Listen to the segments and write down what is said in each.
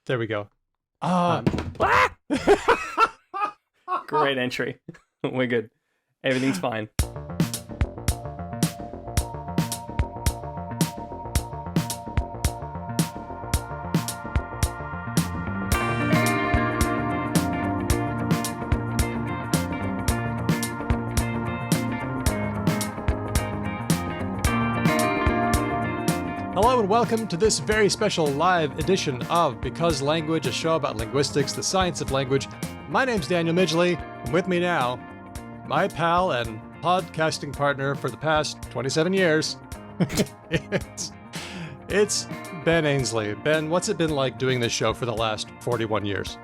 There we go. Um, Great entry. We're good. Everything's fine. Hello and welcome to this very special live edition of Because Language, a show about linguistics, the science of language. My name's Daniel Midgley, and with me now, my pal and podcasting partner for the past 27 years, it's Ben Ainsley. Ben, what's it been like doing this show for the last 41 years?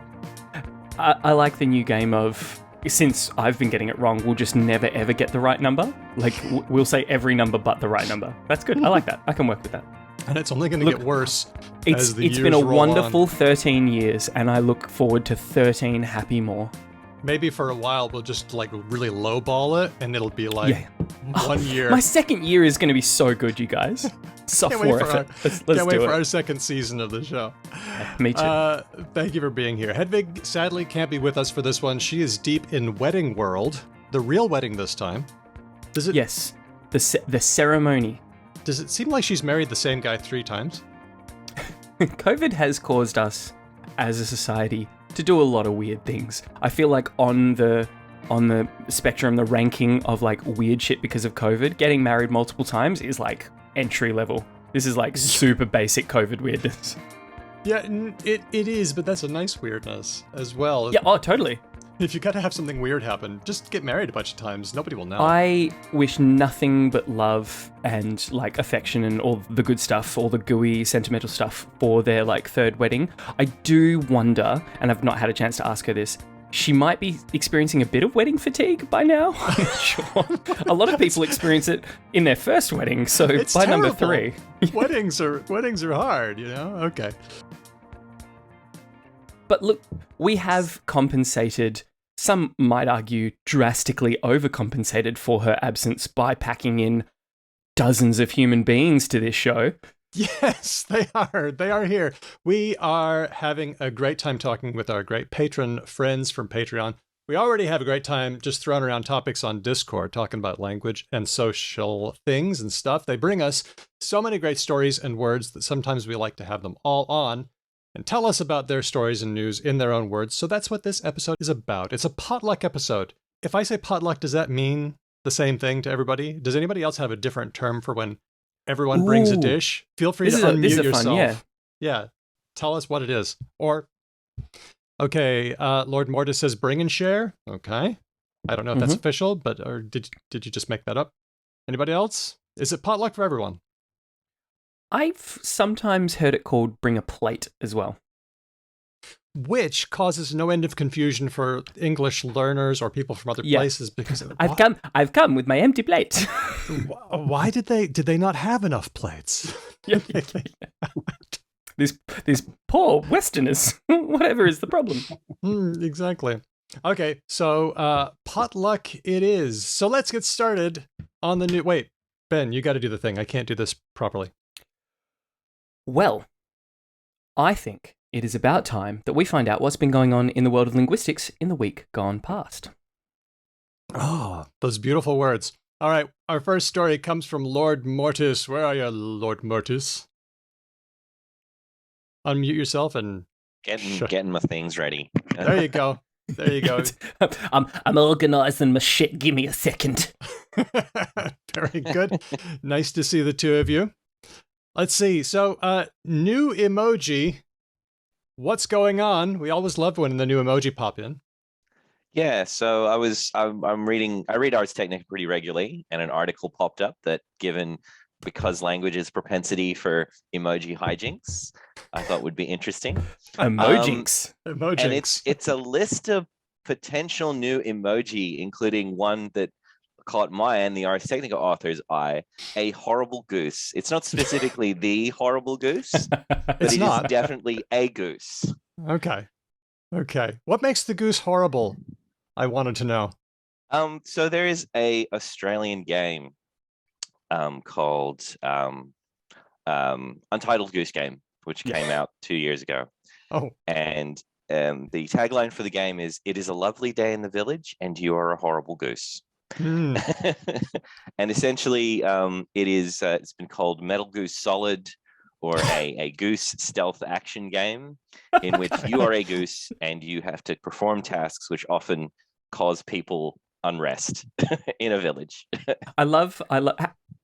I like the new game of, since I've been getting it wrong, we'll just never ever get the right number. Like, we'll say every number but the right number. That's good. I like that. I can work with that. And it's only going to get worse as the It's years been a roll wonderful on. 13 years, and I look forward to 13 happy more. Maybe for a while we'll just like really lowball it, and it'll be like 1 year. My second year is going to be so good, you guys. Sophomore effort. Let's Can't wait do for it. our second season of the show. Me too. Thank you for being here. Hedvig sadly can't be with us for this one. She is deep in wedding world. The real wedding this time. Yes, the ceremony. Does it seem like she's married the same guy 3 times? COVID has caused us, as a society, to do a lot of weird things. I feel like on the spectrum, the ranking of like weird shit because of COVID, getting married multiple times is like entry level. This is like super basic COVID weirdness. Yeah, it is, but that's a nice weirdness as well. Yeah, oh, totally. If you gotta have something weird happen, just get married a bunch of times. Nobody will know. I wish nothing but love and like affection and all the good stuff, all the gooey sentimental stuff for their like third wedding. I do wonder, and I've not had a chance to ask her this, she might be experiencing a bit of wedding fatigue by now. I'm not sure. A lot of people experience it in their first wedding, so It's by number terrible. 3. Weddings are hard, you know? Okay. But look, we have compensated, some might argue drastically overcompensated for her absence by packing in dozens of human beings to this show. Yes, they are. They are here. We are having a great time talking with our great patron friends from Patreon. We already have a great time just throwing around topics on Discord, talking about language and social things and stuff. They bring us so many great stories and words that sometimes we like to have them all on and tell us about their stories and news in their own words. So that's what this episode is about. It's a potluck episode. If I say potluck, does that mean the same thing to everybody? Does anybody else have a different term for when everyone brings a Ooh. dish? Feel free to This unmute is a yourself. fun, yeah. Yeah, tell us what it is. Or, okay, Lord Mortis says bring and share. Okay. I don't know if that's official, but or did you just make that up? Anybody else? Is it potluck for everyone? I've sometimes heard it called bring a plate as well. Which causes no end of confusion for English learners or people from other places because I've come with my empty plate. Why did they not have enough plates? These poor Westerners. Whatever is the problem? Exactly. Okay, so potluck it is. So let's get started on the new. Wait, Ben, you got to do the thing. I can't do this properly. Well, I think it is about time that we find out what's been going on in the world of linguistics in the week gone past. Oh, those beautiful words. All right, our first story comes from Lord Mortis. Where are you, Lord Mortis? Unmute yourself and... Getting my things ready. There you go. There you go. I'm organising my shit. Give me a second. Very good. Nice to see the two of you. Let's see. So, new emoji. What's going on? We always love when the new emoji pop in. Yeah, so I read Ars Technica pretty regularly, and an article popped up that because language's propensity for emoji hijinks, I thought would be interesting. Emojinks. Emojinks. And it's a list of potential new emoji, including one that caught my and the Ars Technica author's eye, a horrible goose. It's not specifically the horrible goose, but It's it not. is definitely a goose. Okay. What makes the goose horrible? I wanted to know. So there is a Australian game called Untitled Goose Game, which came out 2 years ago. Oh. And the tagline for the game is, "It is a lovely day in the village, and you are a horrible goose." Hmm. And essentially, it's been called Metal Goose Solid, or a goose stealth action game, in which you are a goose and you have to perform tasks which often cause people unrest in a village. I love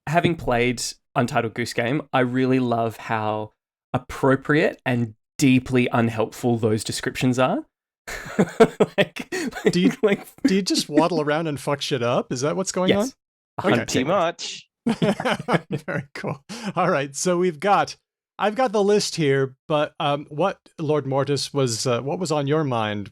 having played Untitled Goose Game. I really love how appropriate and deeply unhelpful those descriptions are. Do you just waddle around and fuck shit up? Is that what's going on? Okay. Pretty much. Very cool. All right, so I've got the list here, but what, Lord Mortis, what was on your mind?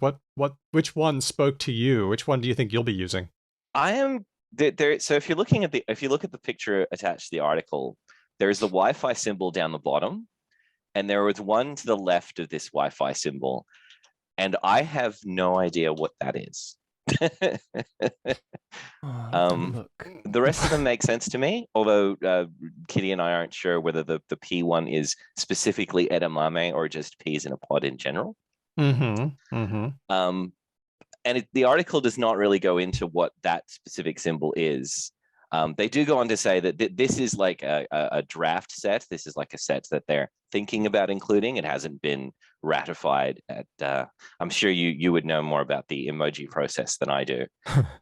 Which one spoke to you? Which one do you think you'll be using? I am there. So if you look at the picture attached to the article, there is the Wi-Fi symbol down the bottom, and there was one to the left of this Wi-Fi symbol, and I have no idea what that is. The rest of them make sense to me, although Kitty and I aren't sure whether the P one is specifically edamame or just peas in a pod in general. And the article does not really go into what that specific symbol is. They do go on to say that this is like a draft set. This is like a set that they're thinking about including. It hasn't been ratified. I'm sure you would know more about the emoji process than I do.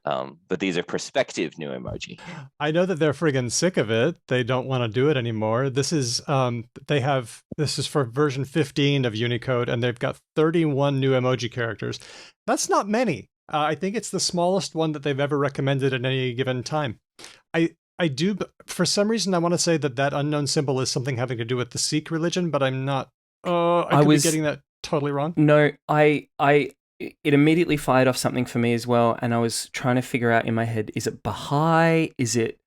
But these are prospective new emoji. I know that they're friggin' sick of it. They don't want to do it anymore. This is for version 15 of Unicode, and they've got 31 new emoji characters. That's not many. I think it's the smallest one that they've ever recommended at any given time. I do, for some reason, I want to say that unknown symbol is something having to do with the Sikh religion, but I'm not. I could be getting that totally wrong. No, it immediately fired off something for me as well, and I was trying to figure out in my head: is it Baha'i? Is it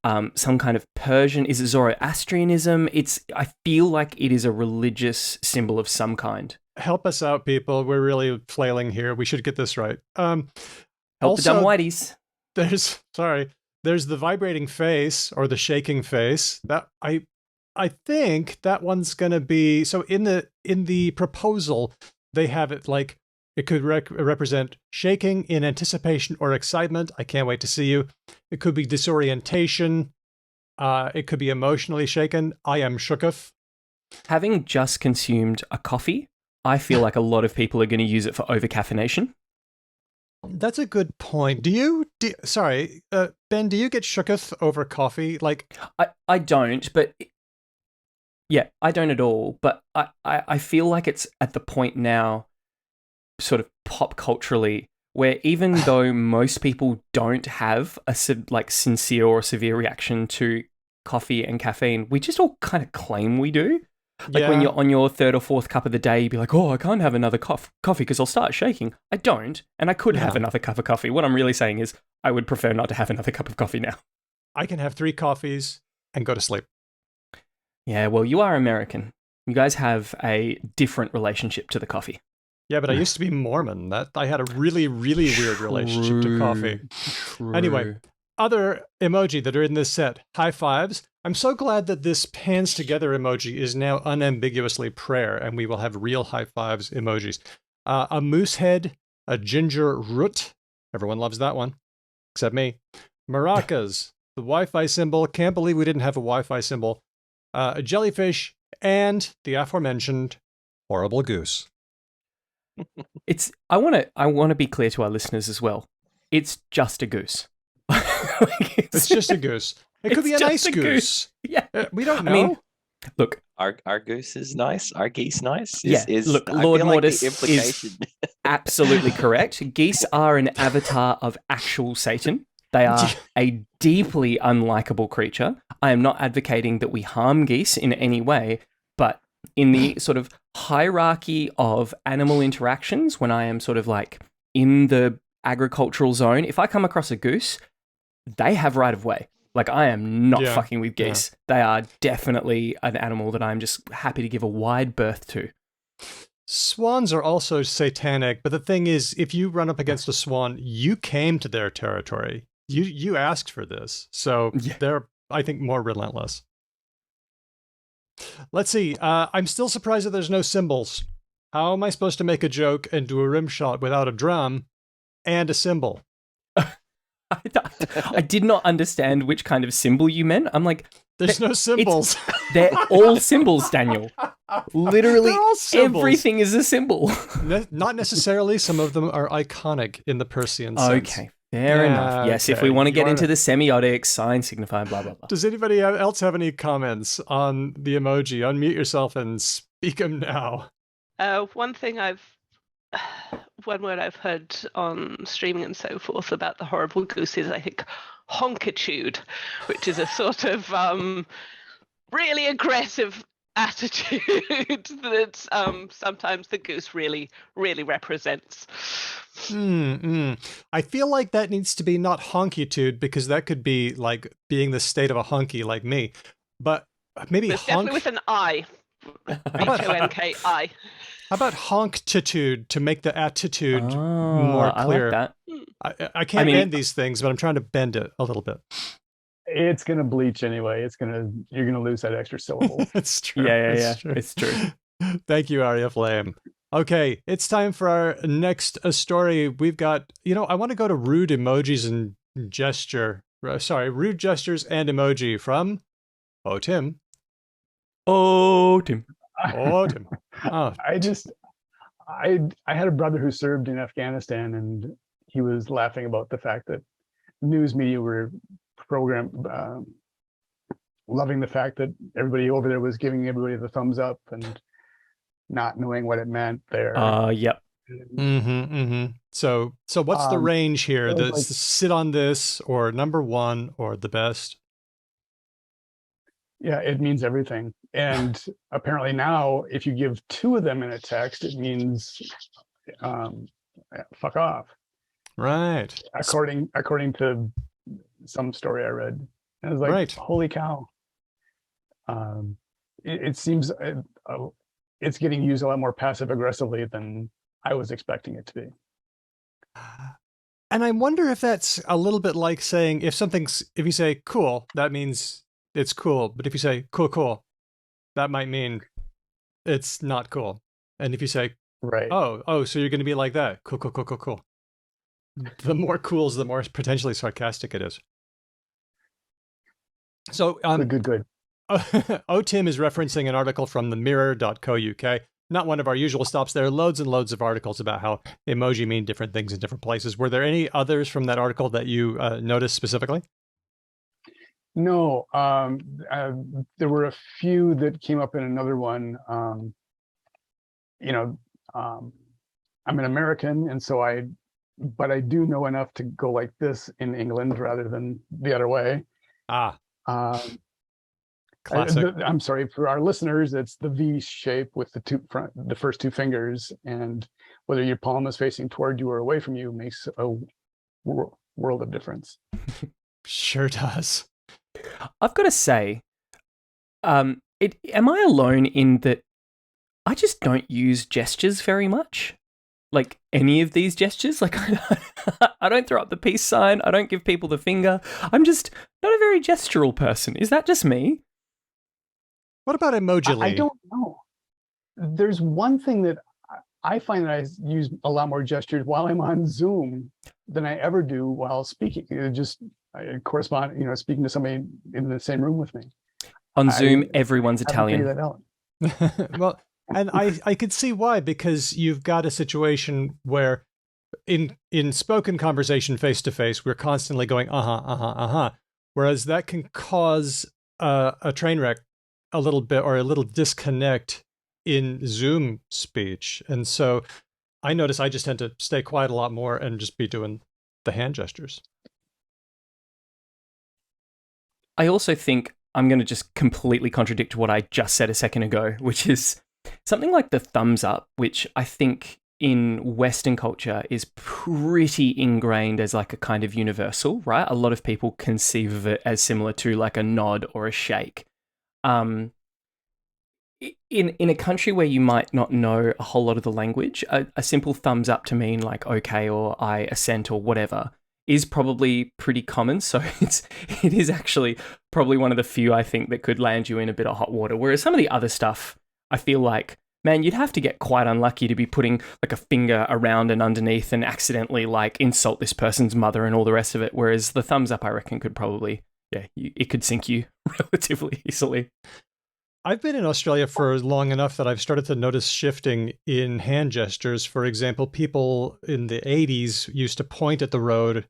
some kind of Persian? Is it Zoroastrianism? I feel like it is a religious symbol of some kind. Help us out, people. We're really flailing here. We should get this right. Help the dumb whiteys. There's the vibrating face or the shaking face. That I think that one's gonna be, so in the proposal they have it like it could represent shaking in anticipation or excitement. I can't wait to see you. It could be disorientation. It could be emotionally shaken. I am shooketh. Having just consumed a coffee, I feel like a lot of people are going to use it for overcaffeination. That's a good point. Sorry, Ben, do you get shooketh over coffee? Like, I don't, but yeah, I don't at all. But I feel like it's at the point now, sort of pop culturally, where even though most people don't have a sincere or severe reaction to coffee and caffeine, we just all kind of claim we do. Like when you're on your third or fourth cup of the day, you'd be like, oh, I can't have another coffee because I'll start shaking. I don't, and I could have another cup of coffee. What I'm really saying is I would prefer not to have another cup of coffee now. I can have 3 coffees and go to sleep. Yeah, well, you are American. You guys have a different relationship to the coffee. Yeah, but I used to be Mormon. I had a really, really weird relationship to coffee. True. Anyway, other emoji that are in this set, high fives. I'm so glad that this hands together emoji is now unambiguously prayer, and we will have real high fives emojis. A moose head, a ginger root. Everyone loves that one, except me. Maracas, the Wi-Fi symbol. Can't believe we didn't have a Wi-Fi symbol. A jellyfish, and the aforementioned horrible goose. I want to be clear to our listeners as well. It's just a goose. It's just a goose. It could be a nice goose. Yeah, we don't know. I mean, look, our goose is nice. Our geese nice. Look, Lord Mortis is absolutely correct. Geese are an avatar of actual Satan. They are a deeply unlikable creature. I am not advocating that we harm geese in any way, but in the sort of hierarchy of animal interactions, when I am sort of like in the agricultural zone, if I come across a goose, they have right of way. Like, I am not fucking with geese. Yeah. They are definitely an animal that I'm just happy to give a wide berth to. Swans are also satanic, but the thing is, if you run up against a swan, you came to their territory. You asked for this. So they're, I think, more relentless. Let's see. I'm still surprised that there's no symbols. How am I supposed to make a joke and do a rim shot without a drum and a cymbal? I did not understand which kind of symbol you meant. I'm like, there's no symbols. They're all symbols, Daniel. Literally everything is a symbol. Not necessarily. Some of them are iconic in the Persian sense. Okay, fair enough. Yes, if we want to get into the semiotics, sign, signify, blah, blah, blah. Does anybody else have any comments on the emoji? Unmute yourself and speak them now. One word I've heard on streaming and so forth about the horrible goose is, I think, honkitude, which is a sort of really aggressive attitude that sometimes the goose really, really represents. I feel like that needs to be not honkitude, because that could be like being the state of a honky like me, but maybe definitely with an I. Honki. How about honkitude to make the attitude more clear? I like that. I can't bend these things, but I'm trying to bend it a little bit. It's gonna bleach anyway. You're gonna lose that extra syllable. It's true. Yeah. It's true. Thank you, Ariaflame. Okay, it's time for our next story. We've got, I want to go to rude emojis and rude gestures and emoji from Tim. Tim. Tim. Oh. I had a brother who served in Afghanistan, and he was laughing about the fact that news media were loving the fact that everybody over there was giving everybody the thumbs up and not knowing what it meant there. Yep. So what's the range here? Sit on this, or number one, or the best? Yeah, it means everything. And apparently now, if you give two of them in a text, it means fuck off. Right. According to some story I read. And I was like, right. Holy cow. It seems it's getting used a lot more passive aggressively than I was expecting it to be. And I wonder if that's a little bit like saying, if you say cool, that means it's cool. But if you say cool, that might mean it's not cool. And if you say, right, oh, so you're going to be like that. Cool. The more cools, the more potentially sarcastic it is. So, good. Tim is referencing an article from the mirror.co.uk. Not one of our usual stops. There are loads and loads of articles about how emoji mean different things in different places. Were there any others from that article that you noticed specifically? No, there were a few that came up in another one. I'm an American, and so but I do know enough to go like this in England rather than the other way. Classic. I'm sorry, for our listeners, it's the V shape with the first two fingers, and whether your palm is facing toward you or away from you makes a world of difference. Sure does. I've got to say, am I alone in that I just don't use gestures very much? Like any of these gestures? Like I don't throw up the peace sign. I don't give people the finger. I'm just not a very gestural person. Is that just me? What about Emojily? I don't know. There's one thing that I find that I use a lot more gestures while I'm on Zoom than I ever do while speaking. I correspond, speaking to somebody in the same room with me. On Zoom, everyone's Italian. That out. Well, and I could see why, because you've got a situation where in spoken conversation face to face, we're constantly going, whereas that can cause a train wreck a little bit, or a little disconnect in Zoom speech. And so I notice I just tend to stay quiet a lot more and just be doing the hand gestures. I also think I'm going to just completely contradict what I just said a second ago, which is something like the thumbs up, which I think in Western culture is pretty ingrained as like a kind of universal, right? A lot of people conceive of it as similar to like a nod or a shake. In a country where you might not know a whole lot of the language, a simple thumbs up to mean like okay or I assent or whatever is probably pretty common. So it is actually probably one of the few I think that could land you in a bit of hot water. Whereas some of the other stuff, I feel like Man, you'd have to get quite unlucky to be putting like a finger around and underneath and accidentally like insult this person's mother and all the rest of it. Whereas the thumbs up, I reckon, could probably, it could sink you relatively easily. I've been in Australia for long enough that I've started to notice shifting in hand gestures. For example, people in the 80s used to point at the road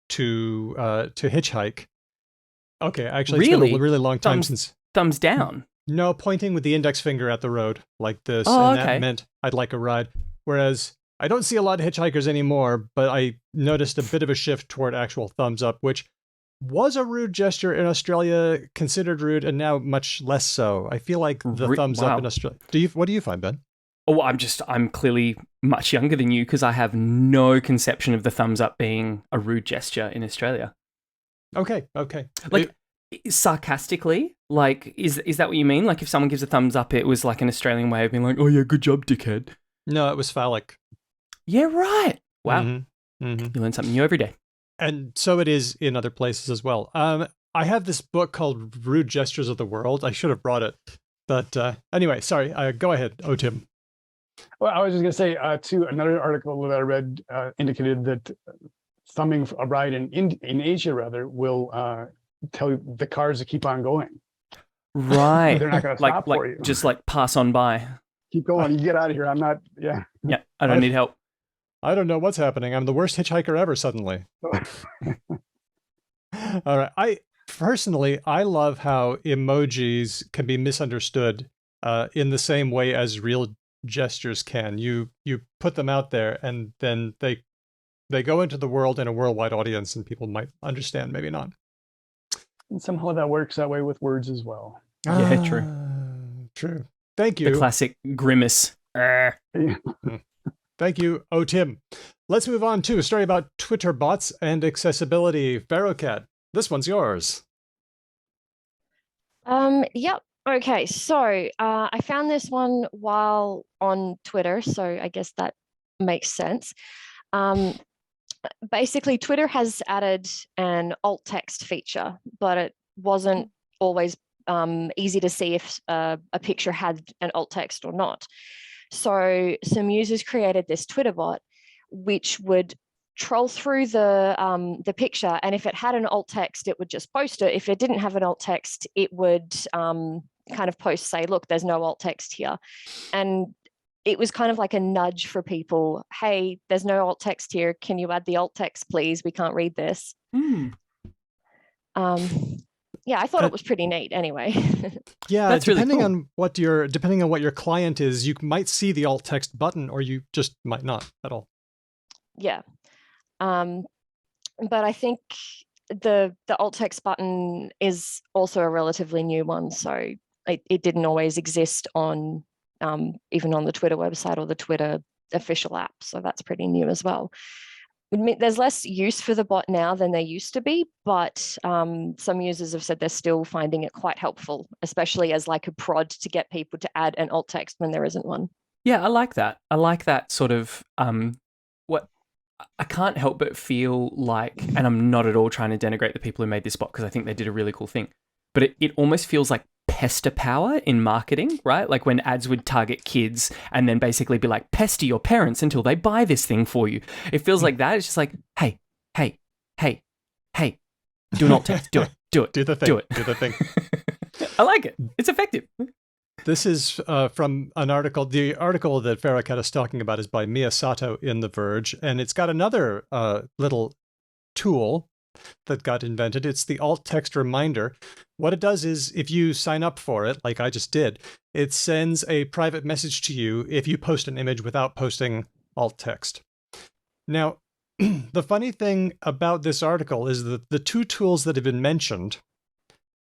to hitchhike. Okay, actually, it's been a really long time since. Thumbs down? No, pointing with the index finger at the road like this, and that meant I'd like a ride. Whereas I don't see a lot of hitchhikers anymore, but I noticed a bit of a shift toward actual thumbs up, which was a rude gesture in Australia, considered rude, and now much less so. I feel like the thumbs up in Australia. What do you find, Ben? Oh, I'm clearly much younger than you because I have no conception of the thumbs up being a rude gesture in Australia. Okay. Like, sarcastically, like, is that what you mean? Like, if someone gives a thumbs up, it was like an Australian way of being like, oh yeah, good job, dickhead. No, it was phallic. Yeah, right. Wow. Mm-hmm. You learn something new every day. And so it is in other places as well. I have this book called Rude Gestures of the World. I should have brought it. But anyway, sorry. Go ahead. Oh, Tim. Well, I was just going to say, too, another article that I read indicated that thumbing a ride in Asia, rather, will tell the cars to keep on going. Right. They're not going to stop for you. Just like pass on by. Keep going. You get out of here. I'm not, Yeah, I don't need help. I don't know what's happening. I'm the worst hitchhiker ever suddenly. All right. I love how emojis can be misunderstood in the same way as real gestures can. You put them out there and then they go into the world in a worldwide audience and people might understand, maybe not. And somehow that works that way with words as well. Yeah, True. Thank you. The classic grimace. Thank you, Oh Tim. Let's move on to a story about Twitter bots and accessibility. PharaohKatt, this one's yours. Yep. Okay, so I found this one while on Twitter, so I guess that makes sense. Basically, Twitter has added an alt text feature, but it wasn't always easy to see if a picture had an alt text or not. So some users created this Twitter bot, which would troll through the picture, and if it had an alt text, it would just post it. If it didn't have an alt text, it would kind of post, say, look, there's no alt text here. And it was kind of like a nudge for people. Hey, there's no alt text here. Can you add the alt text, please? We can't read this. Yeah, I thought it was pretty neat anyway. Yeah, that's depending really cool. Depending on what your client is, you might see the alt text button or you just might not at all. Yeah. But I think the alt text button is also a relatively new one, so it didn't always exist on even on the Twitter website or the Twitter official app, so that's pretty new as well. I mean, there's less use for the bot now than there used to be, but some users have said they're still finding it quite helpful, especially as like a prod to get people to add an alt text when there isn't one. Yeah, I like that. I like that sort of what I can't help but feel like, and I'm not at all trying to denigrate the people who made this bot because I think they did a really cool thing, but it almost feels like pester power in marketing, right? Like when ads would target kids and then basically be like, pester your parents until they buy this thing for you. It feels like that. It's just like, hey, do an alt text, do it. Do the thing. I like it. It's effective. This is from an article. The article that PharaohKatt is talking about is by Mia Sato in The Verge, and it's got another little tool that got invented. It's the alt text reminder. What it does is if you sign up for it, like I just did, it sends a private message to you if you post an image without posting alt text. Now, the funny thing about this article is that the two tools that have been mentioned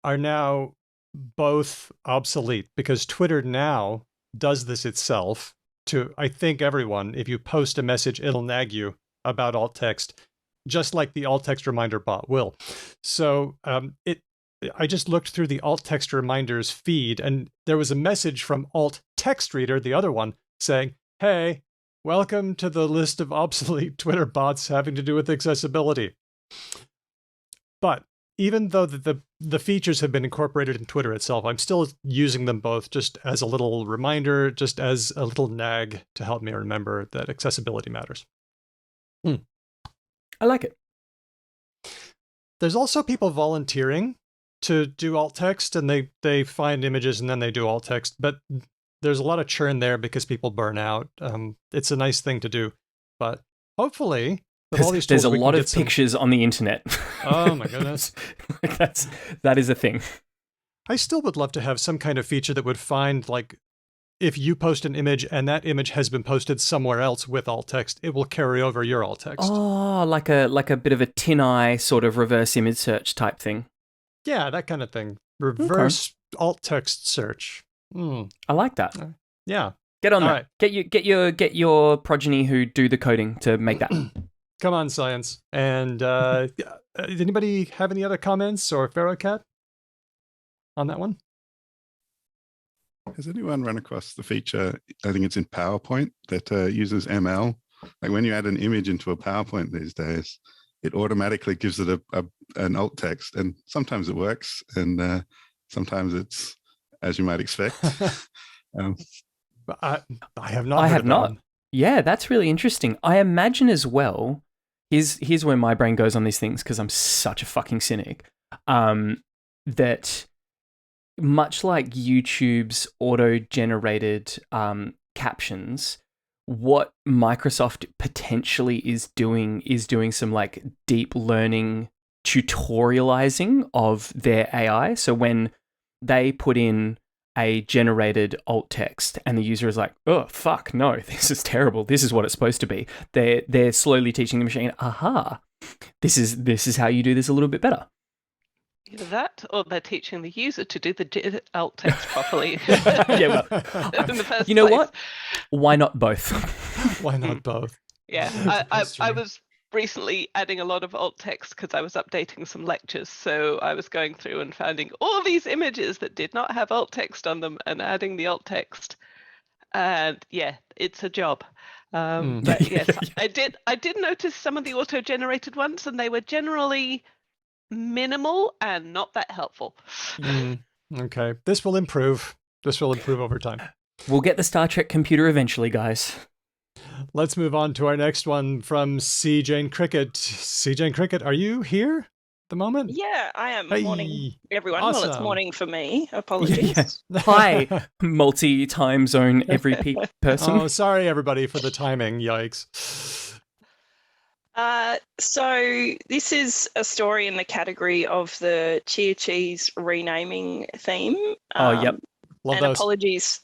are now both obsolete because Twitter now does this itself to, I think, everyone. If you post a message, it'll nag you about alt text, just like the alt text reminder bot will. So I just looked through the alt text reminders feed, and there was a message from alt text reader, the other one, saying, hey, welcome to the list of obsolete Twitter bots having to do with accessibility. But even though the features have been incorporated in Twitter itself, I'm still using them both just as a little reminder, just as a little nag to help me remember that accessibility matters. I like it. There's also people volunteering to do alt text, and they find images and then they do alt text, but there's a lot of churn there because people burn out. It's a nice thing to do, but hopefully with all these tools, there's a lot of pictures on the internet. Oh my goodness. That is a thing. I still would love to have some kind of feature that would find, like, if you post an image and that image has been posted somewhere else with alt text, it will carry over your alt text. Oh, like a bit of a tin-eye sort of reverse image search type thing. Yeah, that kind of thing. Reverse alt text search. I like that. Yeah. Get on All that. right. Get your progeny who do the coding to make that. Come on, science. And anybody have any other comments or PharaohKatt on that one? Has anyone run across the feature, I think it's in PowerPoint, that uses ML? Like when you add an image into a PowerPoint these days, it automatically gives it an alt text, and sometimes it works, and sometimes it's as you might expect. I have not. I have not. Yeah, that's really interesting. I imagine as well. Here's where my brain goes on these things because I'm such a fucking cynic. That much like YouTube's auto-generated captions, what Microsoft potentially is doing some like deep learning tutorializing of their AI. So when they put in a generated alt text and the user is like, oh fuck no, this is terrible, this is what it's supposed to be, they're slowly teaching the machine, aha, this is how you do this a little bit better. Either that, or they're teaching the user to do the alt text properly. Yeah, well, in the first you know place. what? Why not both? Why not both? Yeah, I was recently adding a lot of alt text because I was updating some lectures. So I was going through and finding all these images that did not have alt text on them and adding the alt text. And yeah, it's a job. But yes, I did notice some of the auto-generated ones, and they were generally minimal and not that helpful. Okay, this will improve. This will improve over time. We'll get the Star Trek computer eventually, guys. Let's move on to our next one from seejanecricket. seejanecricket, are you here at the moment? Yeah, I am. Hey. Morning, everyone. Awesome. Well, it's morning for me. Apologies. Yeah. Hi, multi-time zone every person. Oh, sorry everybody for the timing. Yikes. So this is a story in the category of the Chia Cheese renaming theme. Yep. Love and those. apologies,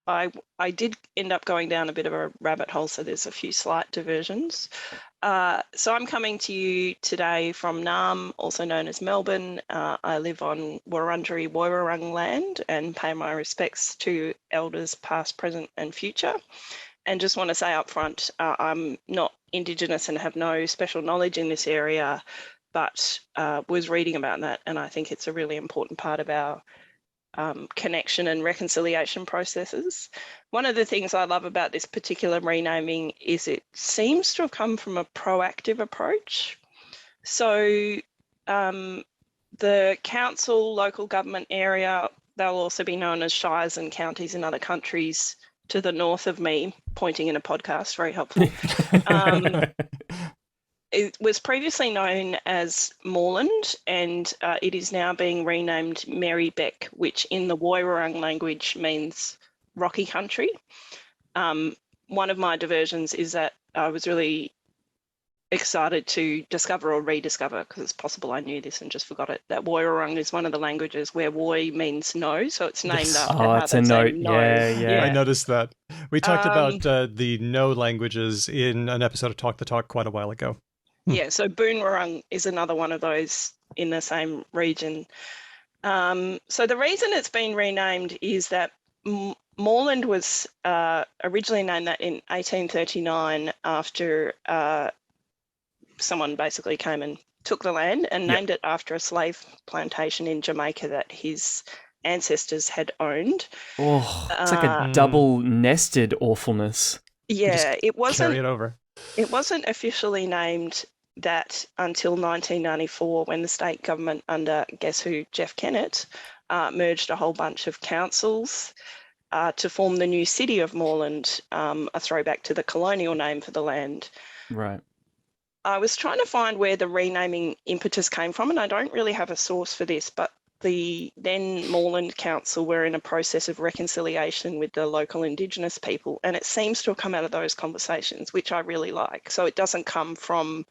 I did end up going down a bit of a rabbit hole, so there's a few slight diversions. So I'm coming to you today from Naarm, also known as Melbourne. I live on Wurundjeri Woiwurrung land and pay my respects to elders past, present and future. And just want to say up front, I'm not Indigenous and have no special knowledge in this area, but was reading about that, and I think it's a really important part of our connection and reconciliation processes. One of the things I love about this particular renaming is it seems to have come from a proactive approach. So the council, local government area, they'll also be known as shires and counties in other countries to the north of me, pointing in a podcast, very helpful. It was previously known as Moreland, and it is now being renamed Mary Beck, which in the Woiwurrung language means rocky country. One of my diversions is that I was really excited to discover or rediscover, because it's possible I knew this and just forgot it, that Woiwurrung is one of the languages where Woi means no, so it's named after how it's they a say note. no. Yeah. I noticed that. We talked about the no languages in an episode of Talk the Talk quite a while ago. Yeah, so Boonwurrung is another one of those in the same region. So the reason it's been renamed is that Moreland was originally named that in 1839 after someone basically came and took the land and named it after a slave plantation in Jamaica that his ancestors had owned. Oh, it's like a double nested awfulness. Yeah, it wasn't. Carry it over. It wasn't officially named that until 1994, when the state government under, guess who, Jeff Kennett, merged a whole bunch of councils to form the new city of Moreland, a throwback to the colonial name for the land. Right. I was trying to find where the renaming impetus came from, and I don't really have a source for this, but the then Moreland Council were in a process of reconciliation with the local Indigenous people, and it seems to have come out of those conversations, which I really like. So it doesn't come from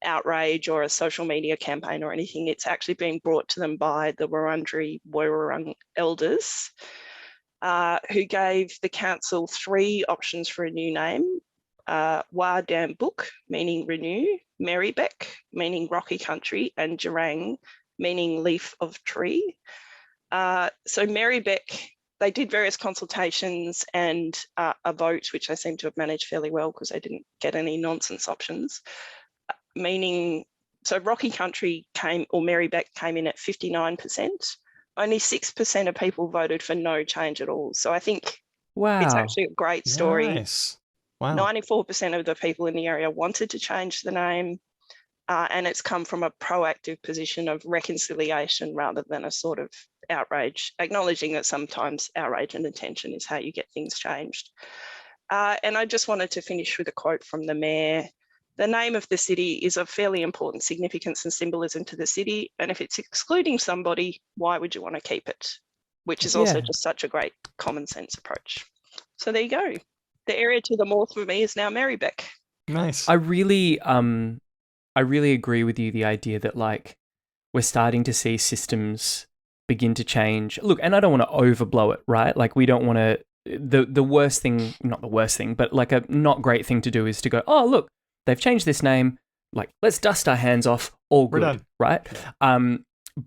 outrage or a social media campaign or anything. It's actually being brought to them by the Wurundjeri Woiwurrung elders, who gave the council 3 options for a new name. Wa Dam Book, meaning renew, Marybeck, meaning rocky country, and Jurang, meaning leaf of tree. So Marybeck, they did various consultations and a vote, which they seem to have managed fairly well because they didn't get any nonsense options, meaning, so rocky country came, or Marybeck came in at 59%. Only 6% of people voted for no change at all. So I think Wow. it's actually a great story. Nice. Wow. 94% of the people in the area wanted to change the name, and it's come from a proactive position of reconciliation rather than a sort of outrage, acknowledging that sometimes outrage and attention is how you get things changed. And I just wanted to finish with a quote from the mayor. The name of the city is of fairly important significance and symbolism to the city, and if it's excluding somebody, why would you want to keep it? Which is also just such a great common sense approach. So there you go. The area to the north of me is now Marybeck. Nice. I really agree with you, the idea that like we're starting to see systems begin to change. Look, and I don't want to overblow it, right? Like we don't want to, the worst thing, not the worst thing, but like a not great thing to do is to go, oh, look, they've changed this name. Like, let's dust our hands off. All good, done. right?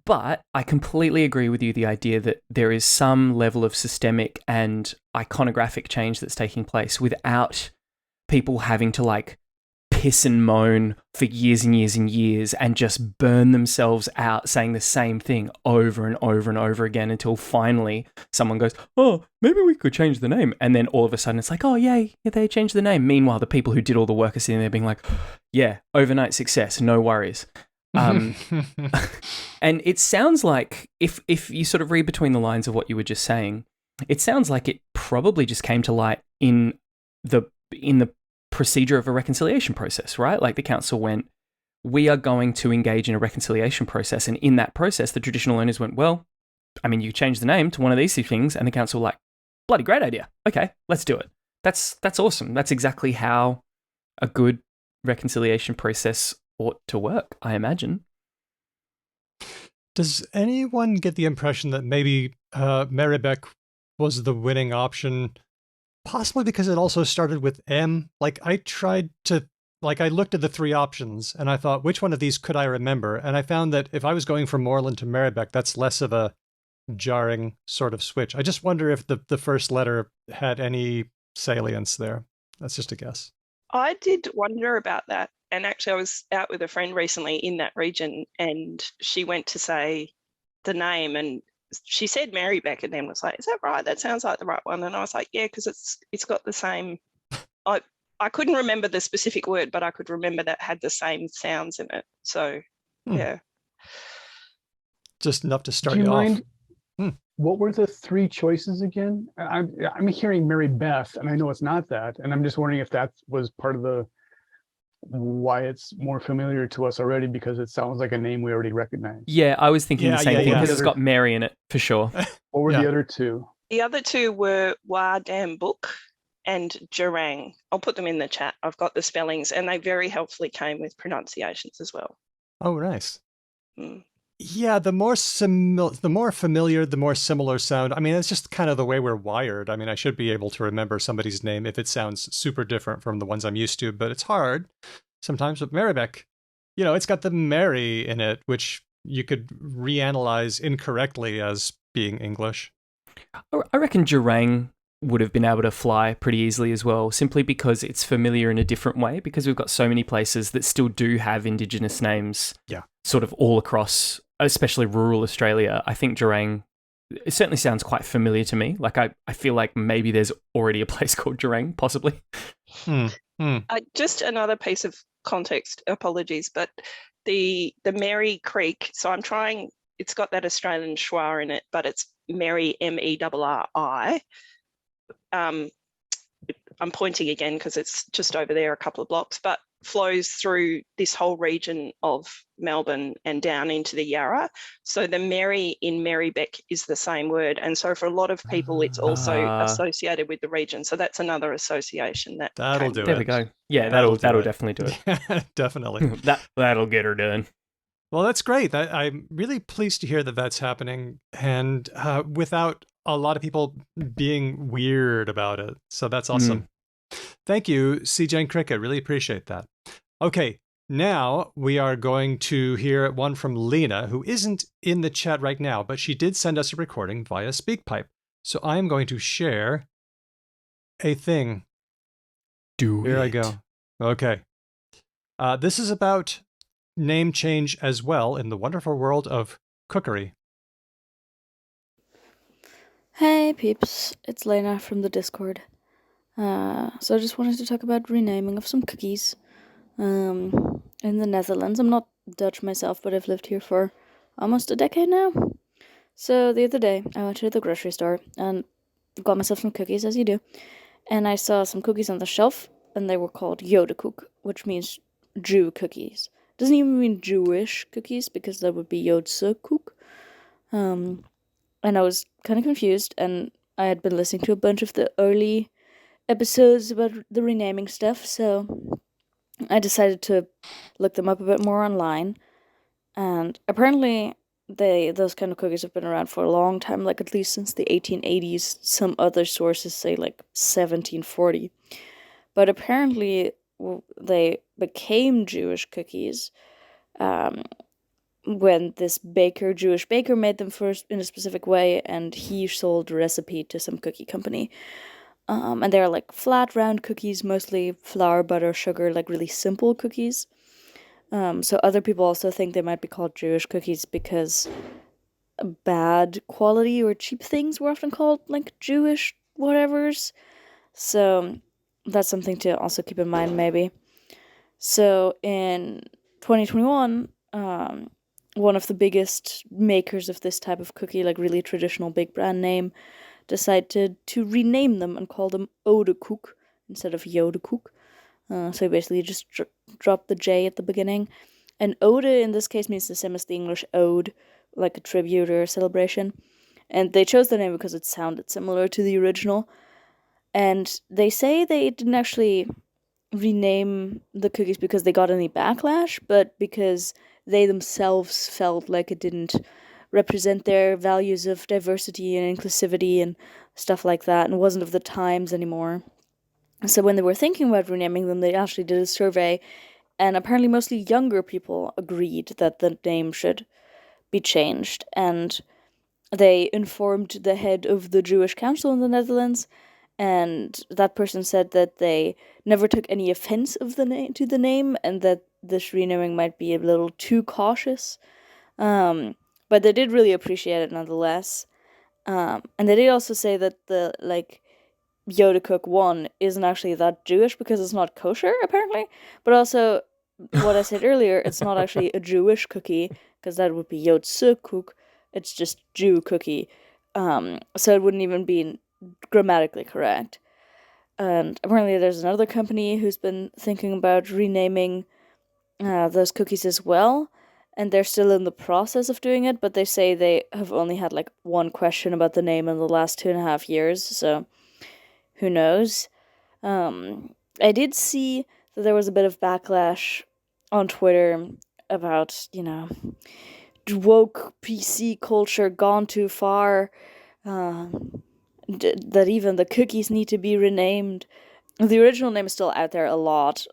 But I completely agree with you, the idea that there is some level of systemic and iconographic change that's taking place without people having to like piss and moan for years and years and years and just burn themselves out saying the same thing over and over and over again until finally someone goes, oh, maybe we could change the name. And then all of a sudden it's like, oh, yay, they changed the name. Meanwhile, the people who did all the work are sitting there being like, yeah, overnight success, no worries. And it sounds like, if you sort of read between the lines of what you were just saying, it sounds like it probably just came to light in the procedure of a reconciliation process, right? Like the council went, we are going to engage in a reconciliation process. And in that process, the traditional owners went, well, I mean, you change the name to one of these two things. And the council were like, bloody great idea. Okay, let's do it. That's awesome. That's exactly how a good reconciliation process ought to work, I imagine. Does anyone get the impression that maybe Marybeck was the winning option, possibly because it also started with M? Like I looked at the 3 options and I thought, which one of these could I remember? And I found that if I was going from Moreland to Marybeck, that's less of a jarring sort of switch. I just wonder if the first letter had any salience there. That's just a guess. I did wonder about that. And actually, I was out with a friend recently in that region, and she went to say the name, and she said Marybeck, and then was like, "Is that right? That sounds like the right one." And I was like, "Yeah, because it's got the same." I couldn't remember the specific word, but I could remember that had the same sounds in it. So, yeah, just enough to start Do you you mind? off. What were the 3 choices again? I'm hearing Mary Beth, and I know it's not that, and I'm just wondering if that was part of the why it's more familiar to us already, because it sounds like a name we already recognize. Yeah, I was thinking the same thing because it's got Mary in it for sure. What were the other 2? The other 2 were Wa Dam Book and Jurang. I'll put them in the chat. I've got the spellings, and they very helpfully came with pronunciations as well. Oh, nice. Yeah, the more familiar, the more similar sound. I mean, it's just kind of the way we're wired. I mean, I should be able to remember somebody's name if it sounds super different from the ones I'm used to, but it's hard sometimes with Marybeck. You know, it's got the Mary in it, which you could reanalyze incorrectly as being English. I reckon Jurang would have been able to fly pretty easily as well, simply because it's familiar in a different way, because we've got so many places that still do have Indigenous names sort of all across, especially rural Australia. I think Jurang, it certainly sounds quite familiar to me. Like I feel like maybe there's already a place called Jurang, possibly. Just another piece of context, apologies, but the Merry Creek. So I'm trying. It's got that Australian schwa in it, but it's Merry, Merri. I'm pointing again because it's just over there a couple of blocks, but flows through this whole region of Melbourne and down into the Yarra. So the Merri in Merribeck is the same word. And so for a lot of people, it's also associated with the region. So that's another association that'll do There it. we go. Yeah, That'll that'll do it. definitely do it. Definitely. That'll get her done. Well, that's great. I'm really pleased to hear that that's happening, and without a lot of people being weird about it. So that's awesome. Thank you, seejanecricket. Really appreciate that. Okay, now we are going to hear one from Lena, who isn't in the chat right now, but she did send us a recording via SpeakPipe. So I am going to share a thing. Here I go. Okay. This is about name change as well in the wonderful world of cookery. Hey peeps, it's Lena from the Discord. So I just wanted to talk about renaming of some cookies. In the Netherlands. I'm not Dutch myself, but I've lived here for almost a decade now. So the other day, I went to the grocery store and got myself some cookies, as you do. And I saw some cookies on the shelf, and they were called Jodenkoek, which means Jew cookies. Doesn't even mean Jewish cookies, because that would be Joodse koek. And I was kind of confused, and I had been listening to a bunch of the early episodes about the renaming stuff, so I decided to look them up a bit more online, and apparently those kind of cookies have been around for a long time, like at least since the 1880s. Some other sources say like 1740. But apparently they became Jewish cookies when this Jewish baker made them first in a specific way, and he sold the recipe to some cookie company. And they're like flat, round cookies, mostly flour, butter, sugar, like really simple cookies. So other people also think they might be called Jewish cookies because bad quality or cheap things were often called like Jewish whatevers. So that's something to also keep in mind, maybe. So in 2021, one of the biggest makers of this type of cookie, like really traditional big brand name, decided to rename them and call them Odekoek instead of Jodenkoek. So basically just drop the J at the beginning. And Ode in this case means the same as the English ode, like a tribute or a celebration. And they chose the name because it sounded similar to the original. And they say they didn't actually rename the cookies because they got any backlash, but because they themselves felt like it didn't represent their values of diversity and inclusivity and stuff like that, and wasn't of the times anymore. So when they were thinking about renaming them, they actually did a survey, and apparently mostly younger people agreed that the name should be changed. And they informed the head of the Jewish Council in the Netherlands, and that person said that they never took any offense of the to the name, and that this renaming might be a little too cautious. But they did really appreciate it nonetheless. And they did also say that the, Jodenkoek 1 isn't actually that Jewish because it's not kosher, apparently. But also, what I said earlier, it's not actually a Jewish cookie, because that would be Joodse koek. It's just Jew cookie. So it wouldn't even be grammatically correct. And apparently there's another company who's been thinking about renaming those cookies as well. And they're still in the process of doing it, but they say they have only had one question about the name in the last 2.5 years, so who knows. I did see that there was a bit of backlash on Twitter about, woke PC culture gone too far, that even the cookies need to be renamed. The original name is still out there a lot,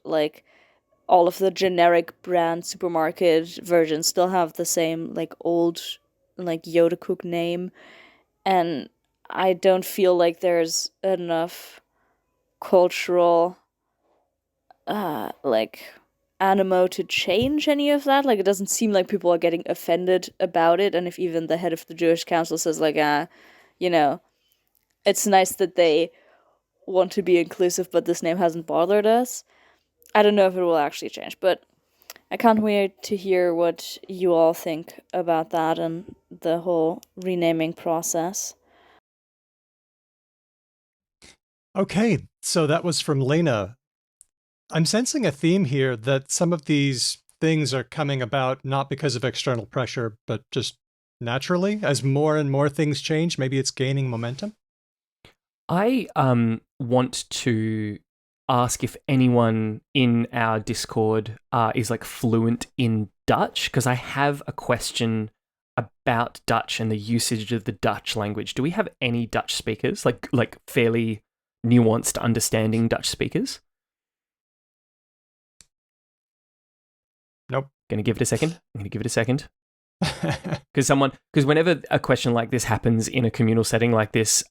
all of the generic brand supermarket versions still have the same old Jodenkoek name, and I don't feel like there's enough cultural animo to change any of that. It doesn't seem like people are getting offended about it, and if even the head of the Jewish Council says it's nice that they want to be inclusive, but this name hasn't bothered us. I don't know if it will actually change, but I can't wait to hear what you all think about that and the whole renaming process. Okay, so that was from Lena. I'm sensing a theme here that some of these things are coming about not because of external pressure, but just naturally as more and more things change. Maybe it's gaining momentum. I want to ask if anyone in our Discord is like fluent in Dutch, because I have a question about Dutch and the usage of the Dutch language. Do we have any Dutch speakers, like fairly nuanced, understanding Dutch speakers? Nope. Gonna give it a second. Because whenever a question like this happens in a communal setting like this,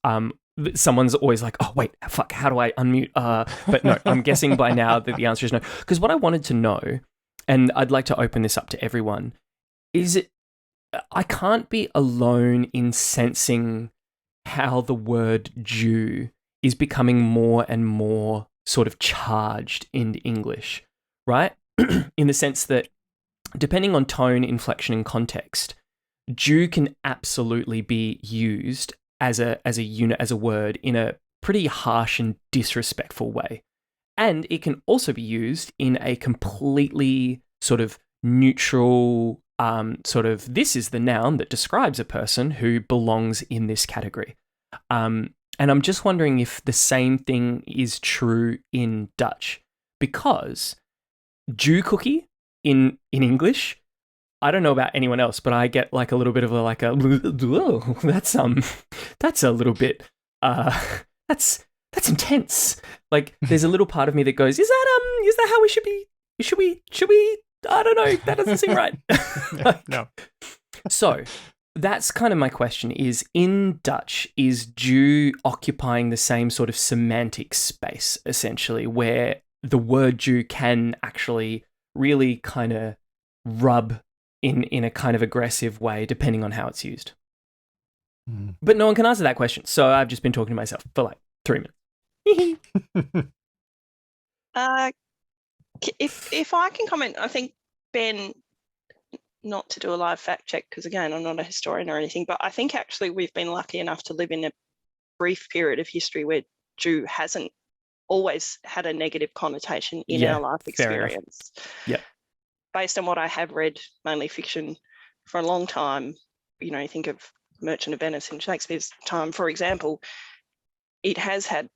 someone's always like, oh, wait, fuck, how do I unmute? But no, I'm guessing by now that the answer is no. Because what I wanted to know, and I'd like to open this up to everyone, is I can't be alone in sensing how the word Jew is becoming more and more sort of charged in English, right? In the sense that depending on tone, inflection, and context, Jew can absolutely be used as a unit, as a word, in a pretty harsh and disrespectful way. And it can also be used in a completely sort of neutral, sort of, this is the noun that describes a person who belongs in this category. And I'm just wondering if the same thing is true in Dutch, because Jew cookie in English, I don't know about anyone else, but I get like a little bit of that's a little bit that's intense. Like there's a little part of me that goes, is that how we should we I don't know, that doesn't seem right. No. So that's kind of my question, is in Dutch, is Jew occupying the same sort of semantic space, essentially, where the word Jew can actually really kind of rub in a kind of aggressive way, depending on how it's used. But no one can answer that question, so I've just been talking to myself for like 3 minutes. If I can comment, I think, Ben, not to do a live fact check, because again, I'm not a historian or anything, but I think actually we've been lucky enough to live in a brief period of history where Jew hasn't always had a negative connotation in our life experience. Yeah. Based on what I have read, mainly fiction, for a long time, you know, you think of Merchant of Venice in Shakespeare's time, for example, it has had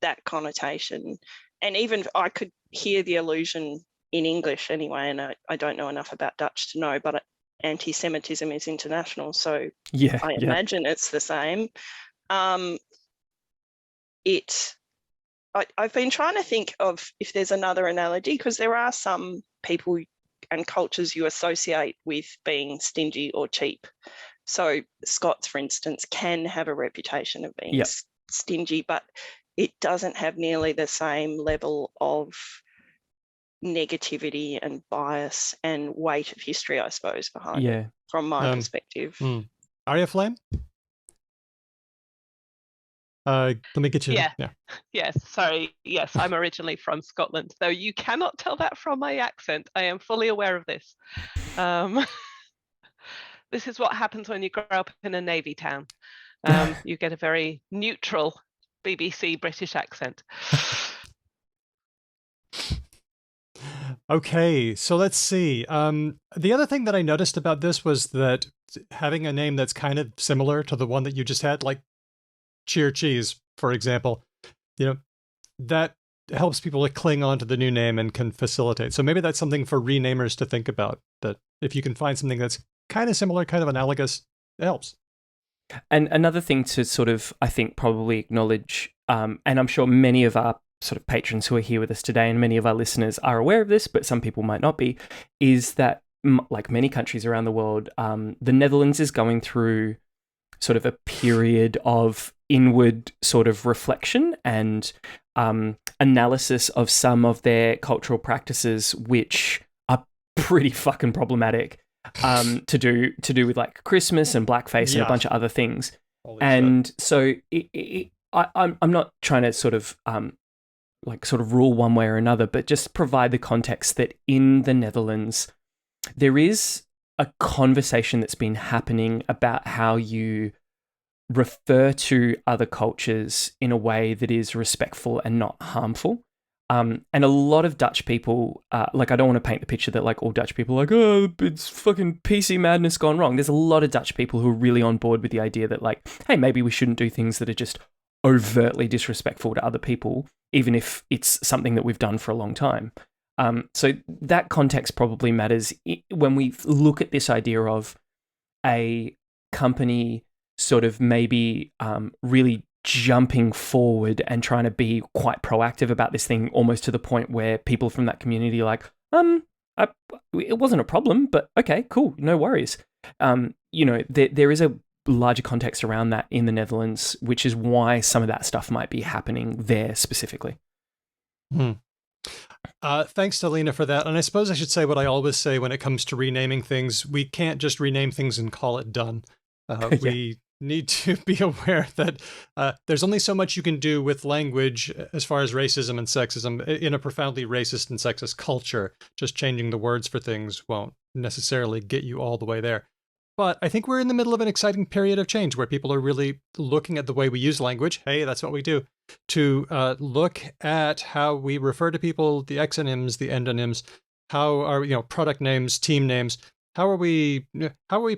that connotation. And even I could hear the allusion in English anyway, and I don't know enough about Dutch to know, but anti-Semitism is international, so I imagine it's the same. I've been trying to think of if there's another analogy, because there are some people and cultures you associate with being stingy or cheap. So Scots, for instance, can have a reputation of being stingy, but it doesn't have nearly the same level of negativity and bias and weight of history, I suppose, behind it, from my perspective. Ariaflame? Let me get you. Yeah. Yes. Sorry. Yes, I'm originally from Scotland, though you cannot tell that from my accent. I am fully aware of this. This is what happens when you grow up in a navy town. You get a very neutral BBC British accent. Okay, so let's see. The other thing that I noticed about this was that having a name that's kind of similar to the one that you just had, like Cheer Cheese, for example, you know, that helps people to cling on to the new name and can facilitate. So maybe that's something for renamers to think about, that if you can find something that's kind of similar, kind of analogous, it helps. And another thing to sort of, I think, probably acknowledge, and I'm sure many of our sort of patrons who are here with us today and many of our listeners are aware of this, but some people might not be, is that like many countries around the world, the Netherlands is going through sort of a period of inward sort of reflection and analysis of some of their cultural practices, which are pretty fucking problematic, to do with like Christmas and blackface and a bunch of other things. Holy shit. So I'm not trying to sort of like sort of rule one way or another, but just provide the context that in the Netherlands, there is a conversation that's been happening about how you refer to other cultures in a way that is respectful and not harmful. And a lot of Dutch people, like, I don't want to paint the picture that like all Dutch people are like, oh, it's fucking PC madness gone wrong. There's a lot of Dutch people who are really on board with the idea that like, hey, maybe we shouldn't do things that are just overtly disrespectful to other people, even if it's something that we've done for a long time. So that context probably matters when we look at this idea of a company sort of maybe really jumping forward and trying to be quite proactive about this thing, almost to the point where people from that community are like, it wasn't a problem, but okay, cool, no worries. There is a larger context around that in the Netherlands, which is why some of that stuff might be happening there specifically. Thanks to Lena for that. And I suppose I should say what I always say when it comes to renaming things. We can't just rename things and call it done. We need to be aware that there's only so much you can do with language as far as racism and sexism in a profoundly racist and sexist culture. Just changing the words for things won't necessarily get you all the way there. But I think we're in the middle of an exciting period of change where people are really looking at the way we use language. Hey, that's what we do. To look at how we refer to people, the exonyms, the endonyms, how are, product names, team names, how are we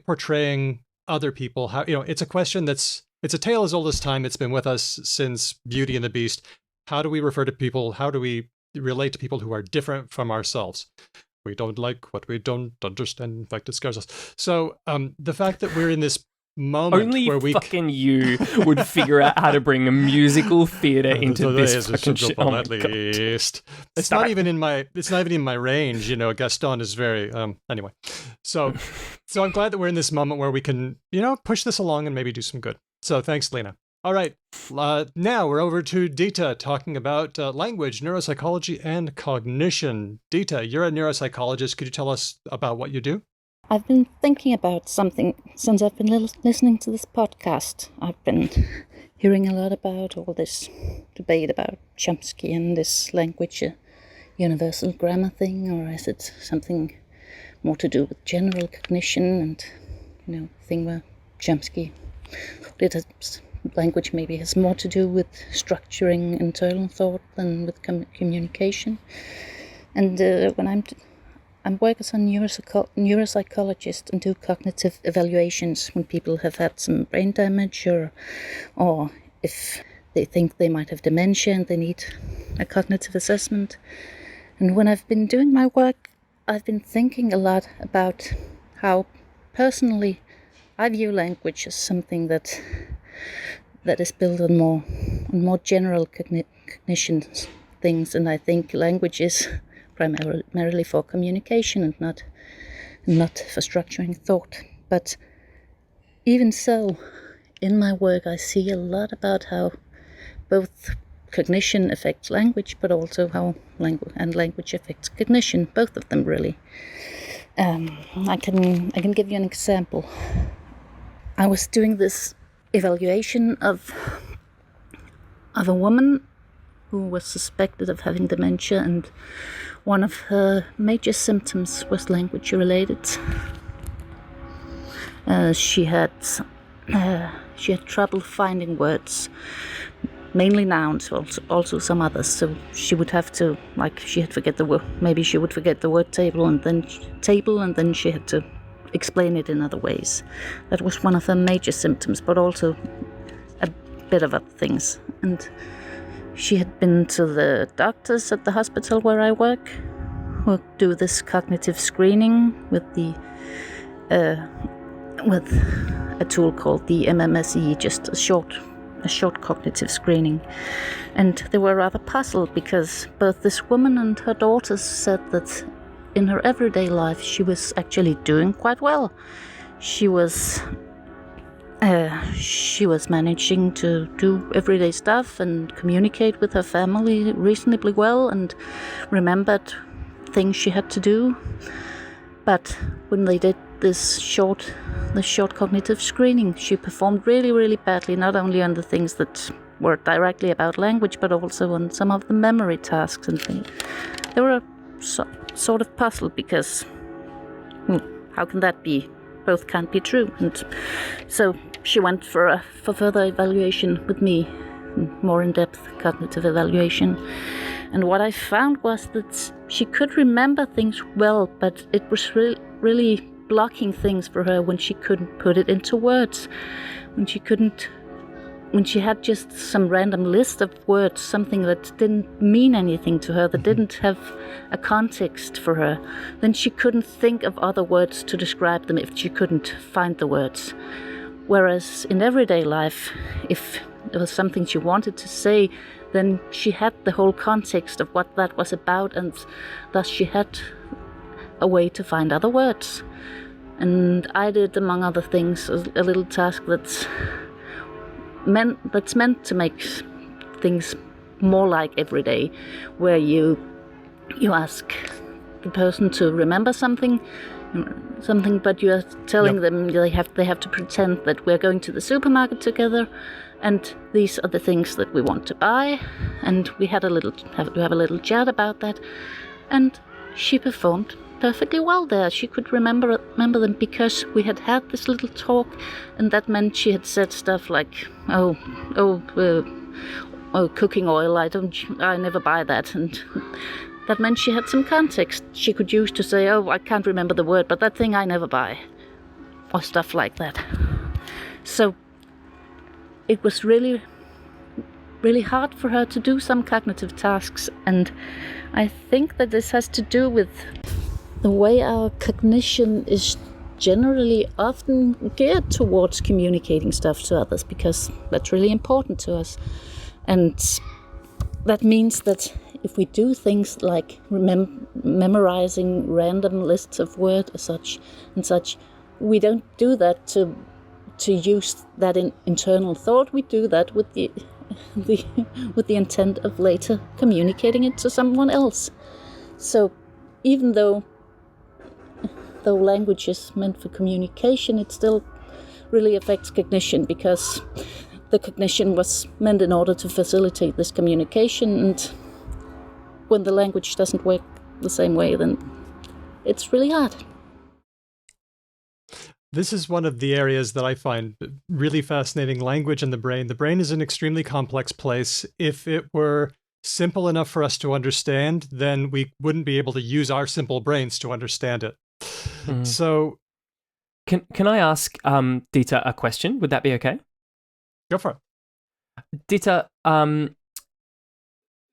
portraying other people? How, it's a question it's a tale as old as time. It's been with us since Beauty and the Beast. How do we refer to people? How do we relate to people who are different from ourselves? We don't like what we don't understand. In fact, it scares us. So the fact that we're in this moment only where we fucking you would figure out how to bring a musical theater into this fucking shit. Oh my God. It's not even in my range. Gaston is very anyway. So I'm glad that we're in this moment where we can push this along and maybe do some good. So thanks, Lena. All right, now we're over to Ditte talking about language, neuropsychology, and cognition. Ditte, you're a neuropsychologist. Could you tell us about what you do? I've been thinking about something since I've been listening to this podcast. I've been hearing a lot about all this debate about Chomsky and this language universal grammar thing, or is it something more to do with general cognition and, thing where Chomsky language maybe has more to do with structuring internal thought than with communication. And when I'm working as a neuropsychologist and do cognitive evaluations when people have had some brain damage or if they think they might have dementia and they need a cognitive assessment. And when I've been doing my work, I've been thinking a lot about how personally I view language as something that is built on more general cognition things, and I think language is primarily for communication and not for structuring thought. But even so, in my work I see a lot about how both cognition affects language, but also how language affects cognition, both of them really. I can give you an example. I was doing this evaluation of a woman who was suspected of having dementia, and one of her major symptoms was language related. She had trouble finding words, mainly nouns, also some others. So she would have to, forget the word. Maybe she would forget the word table, and then she had to explain it in other ways. That was one of her major symptoms, but also a bit of other things. And she had been to the doctors at the hospital where I work, who do this cognitive screening with a tool called the MMSE, just a short cognitive screening. And they were rather puzzled because both this woman and her daughters said that in her everyday life she was actually doing quite well. She was managing to do everyday stuff and communicate with her family reasonably well and remembered things she had to do. But when they did this short cognitive screening, she performed really, really badly, not only on the things that were directly about language, but also on some of the memory tasks and things. They were sort of puzzled because how can that be? Both can't be true. And so she went for further evaluation with me, more in-depth cognitive evaluation. And what I found was that she could remember things well, but it was really blocking things for her when she couldn't put it into words, when she had just some random list of words, something that didn't mean anything to her, that didn't have a context for her, then she couldn't think of other words to describe them if she couldn't find the words. Whereas in everyday life, if there was something she wanted to say, then she had the whole context of what that was about, and thus she had a way to find other words. And I did, among other things, a little task that's meant to make things more like everyday, where you ask the person to remember something, but you are telling them they have to pretend that we're going to the supermarket together, and these are the things that we want to buy, and we had have a little chat about that, and she performed perfectly well there. She could remember them because we had this little talk, and that meant she had said stuff like, cooking oil, I never buy that, and that meant she had some context she could use to say, I can't remember the word, but that thing I never buy, or stuff like that. So it was really, really hard for her to do some cognitive tasks, and I think that this has to do with the way our cognition is generally often geared towards communicating stuff to others, because that's really important to us. And that means that if we do things like memorizing random lists of words and such, we don't do that to use that in internal thought. We do that with the intent of later communicating it to someone else. So even though language is meant for communication, it still really affects cognition, because the cognition was meant in order to facilitate this communication, and when the language doesn't work the same way, then it's really hard. This is one of the areas that I find really fascinating, language and the brain. The brain is an extremely complex place. If it were simple enough for us to understand, then we wouldn't be able to use our simple brains to understand it. So can I ask Ditte a question? Would that be okay? Go for it. Ditte, can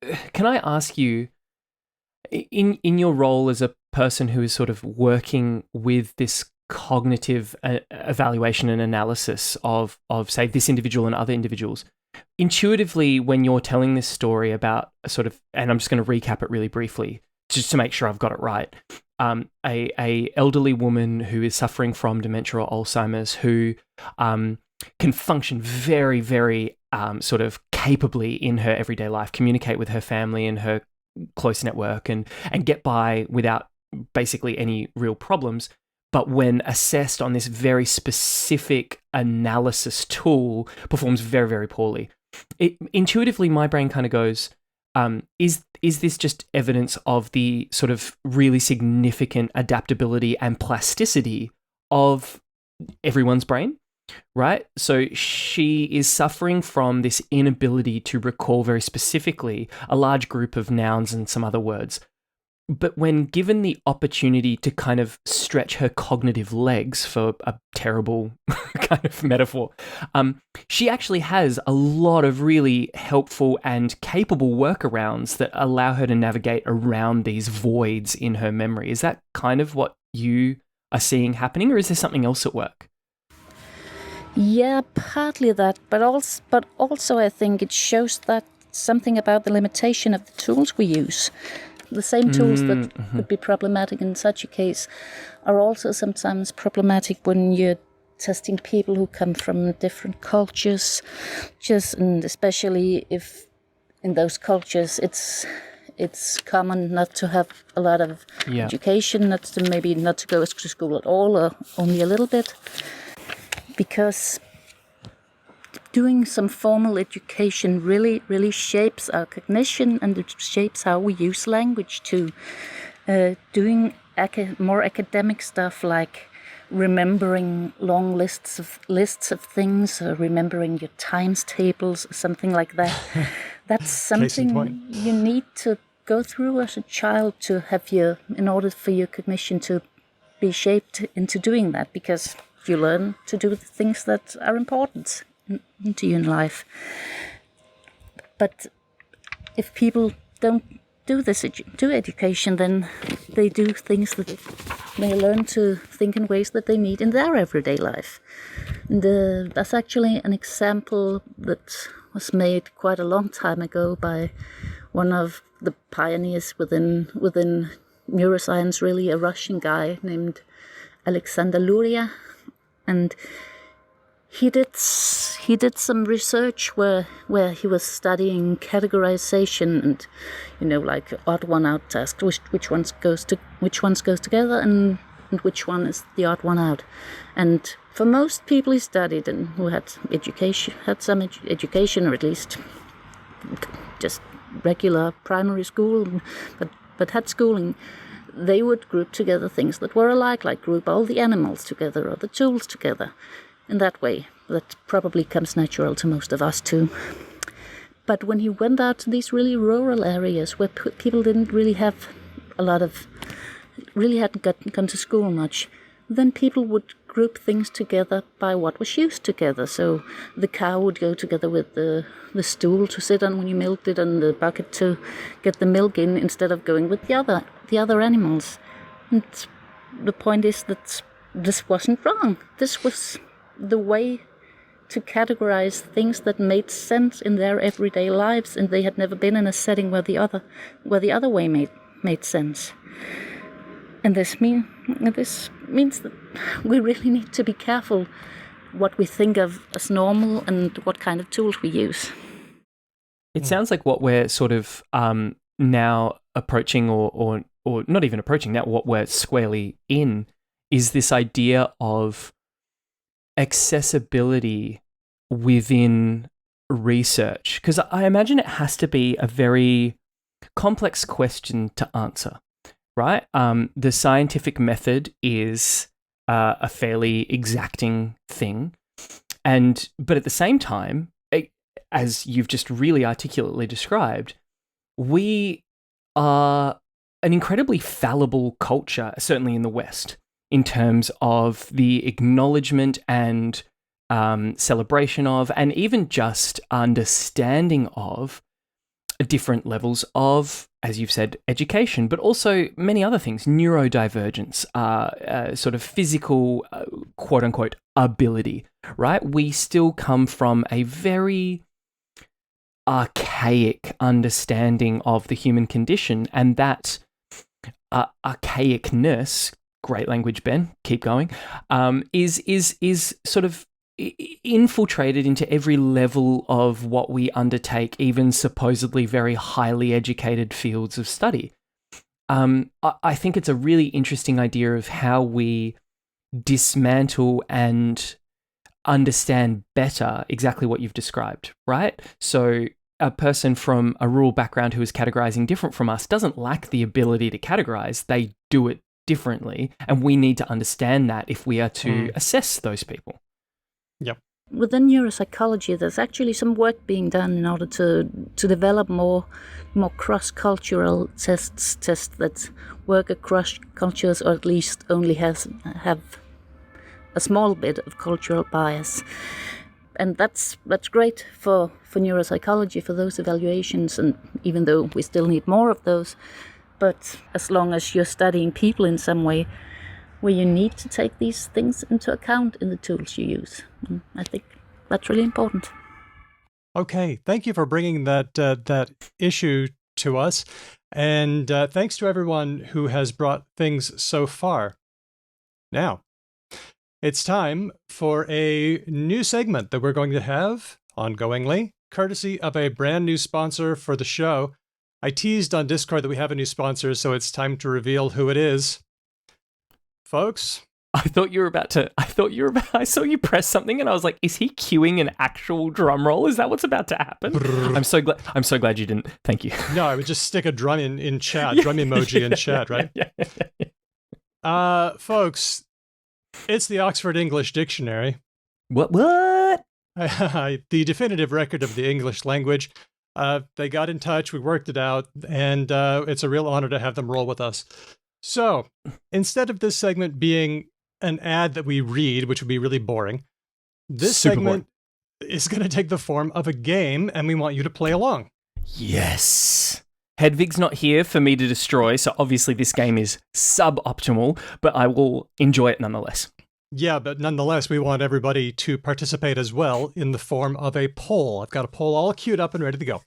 I ask you, in your role as a person who is sort of working with this cognitive evaluation and analysis of say this individual and other individuals, intuitively when you're telling this story about sort of, and I'm just going to recap it really briefly just to make sure I've got it right, a elderly woman who is suffering from dementia or Alzheimer's, who can function very, very sort of capably in her everyday life, communicate with her family and her close network, and get by without basically any real problems. But when assessed on this very specific analysis tool, performs very, very poorly. Intuitively, my brain kind of goes, is this just evidence of the sort of really significant adaptability and plasticity of everyone's brain, right? So she is suffering from this inability to recall very specifically a large group of nouns and some other words. But when given the opportunity to kind of stretch her cognitive legs, for a terrible kind of metaphor, she actually has a lot of really helpful and capable workarounds that allow her to navigate around these voids in her memory. Is that kind of what you are seeing happening, or is there something else at work? Yeah, partly that, but also I think it shows that something about the limitation of the tools we use. The same tools that could be problematic in such a case are also sometimes problematic when you're testing people who come from different cultures, and especially if in those cultures it's common not to have a lot of education, not to go to school at all, or only a little bit, because doing some formal education really shapes our cognition, and it shapes how we use language too. Doing more academic stuff like remembering long lists of things, remembering your times tables, something like that. That's something you need to go through as a child to have in order for your cognition to be shaped into doing that, because you learn to do the things that are important to you in life. But if people don't do education, then they do things that they learn to think in ways that they need in their everyday life. And that's actually an example that was made quite a long time ago by one of the pioneers within neuroscience, really, a Russian guy named Alexander Luria. And he did some research where he was studying categorization and, like odd one out task, which ones goes together and which one is the odd one out. And for most people he studied and who had some education, or at least just regular primary school, but had schooling, they would group together things that were alike, like group all the animals together or the tools together. In that way, that probably comes natural to most of us too. But when he went out to these really rural areas where people didn't really have really hadn't gone to school much, then people would group things together by what was used together. So the cow would go together with the stool to sit on when you milked it, and the bucket to get the milk in, instead of going with the other animals. And the point is that this wasn't wrong. This was the way to categorize things that made sense in their everyday lives, and they had never been in a setting where the other way made sense. And this means that we really need to be careful what we think of as normal and what kind of tools we use. It sounds like what we're sort of now approaching, or not even approaching, now what we're squarely in, is this idea of accessibility within research. Because I imagine it has to be a very complex question to answer, right? The scientific method is a fairly exacting thing. But at the same time, as you've just really articulately described, we are an incredibly fallible culture, certainly in the West, in terms of the acknowledgement and celebration of, and even just understanding of, different levels of, as you've said, education, but also many other things, neurodivergence, sort of physical, quote-unquote, ability, right? We still come from a very archaic understanding of the human condition, and that archaicness, great language, Ben, keep going, is sort of infiltrated into every level of what we undertake, even supposedly very highly educated fields of study. I think it's a really interesting idea of how we dismantle and understand better exactly what you've described, right? So a person from a rural background who is categorizing different from us doesn't lack the ability to categorize. They do it differently, and we need to understand that if we are to assess those people. Yep. Within neuropsychology, there's actually some work being done in order to develop more cross-cultural tests that work across cultures, or at least only have a small bit of cultural bias. And that's great for neuropsychology, for those evaluations, and even though we still need more of those, but as long as you're studying people in some way, where you need to take these things into account in the tools you use. And I think that's really important. Okay, thank you for bringing that issue to us, and thanks to everyone who has brought things so far. Now, it's time for a new segment that we're going to have ongoingly, courtesy of a brand new sponsor for the show. I teased on Discord that we have a new sponsor, so it's time to reveal who it is. Folks, I saw you press something and I was like, is he cueing an actual drum roll? Is that what's about to happen? I'm so glad you didn't. Thank you. No, I would just stick a drum in chat, drum emoji in chat, right? Folks, it's the Oxford English Dictionary. What? The definitive record of the English language. They got in touch, we worked it out, and it's a real honor to have them roll with us. So, instead of this segment being an ad that we read, which would be really boring, this segment is going to take the form of a game, and we want you to play along. Yes. Hedvig's not here for me to destroy, so obviously this game is suboptimal, but I will enjoy it nonetheless. Yeah, but nonetheless, we want everybody to participate as well in the form of a poll. I've got a poll all queued up and ready to go.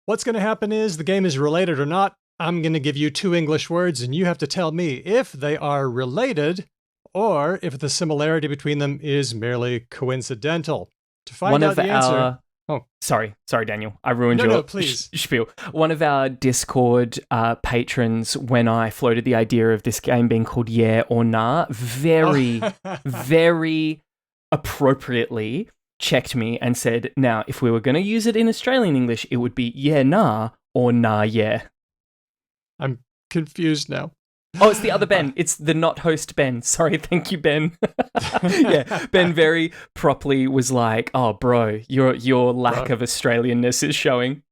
What's going to happen is the game is related or not. I'm going to give you 2 English words, and you have to tell me if they are related or if the similarity between them is merely coincidental. To find out the answer... Oh, sorry, Daniel. I ruined your please. Spiel. One of our Discord patrons, when I floated the idea of this game being called Yeah or Nah, very, very appropriately checked me and said, now, if we were going to use it in Australian English, it would be Yeah Nah or Nah Yeah. I'm confused now. Oh, it's the other Ben. It's the not host Ben. Sorry, thank you, Ben. Yeah, Ben very properly was like, "Oh, bro, your lack of Australianness is showing."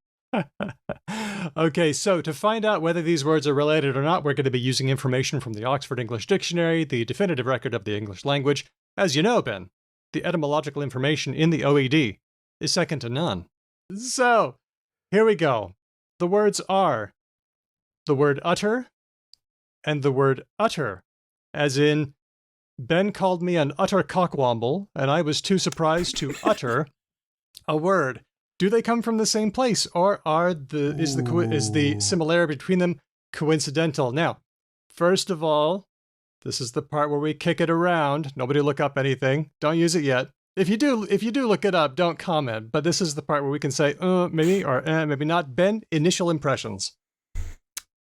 Okay, so to find out whether these words are related or not, we're going to be using information from the Oxford English Dictionary, the definitive record of the English language. As you know, Ben, the etymological information in the OED is second to none. So, here we go. The words are the word utter and the word utter, as in, Ben called me an utter cockwomble, and I was too surprised to utter a word. Do they come from the same place, or is the similarity between them coincidental? Now, first of all, this is the part where we kick it around. Nobody look up anything. Don't use it yet. If you do look it up, don't comment. But this is the part where we can say, maybe, or maybe not. Ben, initial impressions.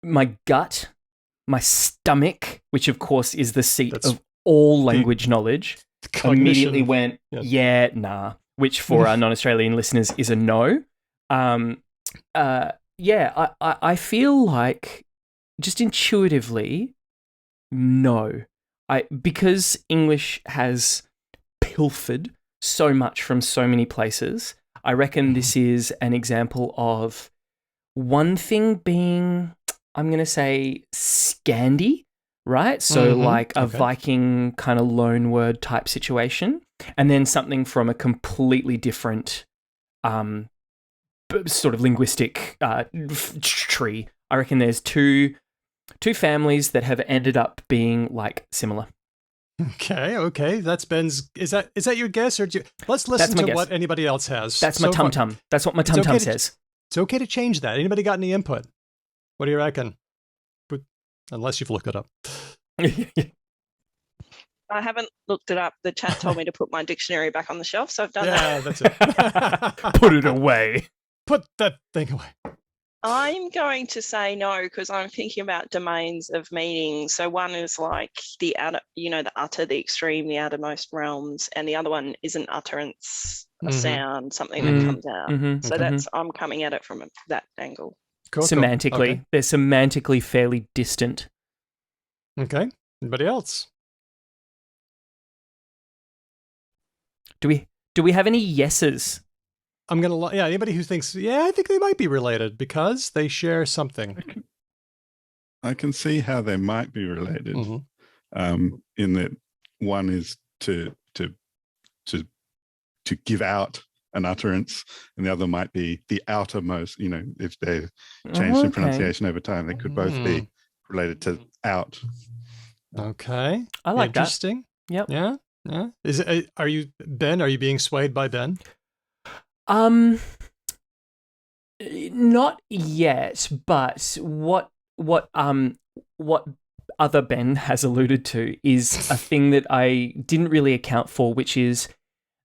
My gut, my stomach, which of course is the seat of all language knowge, immediately went, yeah, nah, which for our non-Australian listeners is a no. I feel like just intuitively, no. Because English has pilfered so much from so many places, I reckon this is an example of one thing being, I'm going to say, Scandi, right? So like a Viking kind of loan word type situation, and then something from a completely different sort of linguistic tree. I reckon there's two families that have ended up being like similar. Okay. That's Ben's. Is that your guess, or let's listen to what anybody else has? That's my tum-tum. That's what my tum-tum says. It's okay to change that. Anybody got any input? What do you reckon? Unless you've looked it up. I haven't looked it up. The chat told me to put my dictionary back on the shelf, so I've done that. Yeah, that's it. Put it away. Put that thing away. I'm going to say no, because I'm thinking about domains of meaning. So one is like the utter, the extreme, the outermost realms, and the other one is an utterance, a sound, something that comes out. So I'm coming at it from that angle. Cool, semantically, cool. Okay. They're semantically fairly distant. Okay. Anybody else? Do we have any yeses? I'm gonna anybody who thinks I think they might be related because they share something. I can see how they might be related, in that one is to give out an utterance, and the other might be the outermost. If they change the pronunciation over time, they could both be related to out. Okay, I like interesting. That. Yep. Yeah. Is it? Are you Ben? Are you being swayed by Ben? Not yet, but what other Ben has alluded to is a thing that I didn't really account for, which is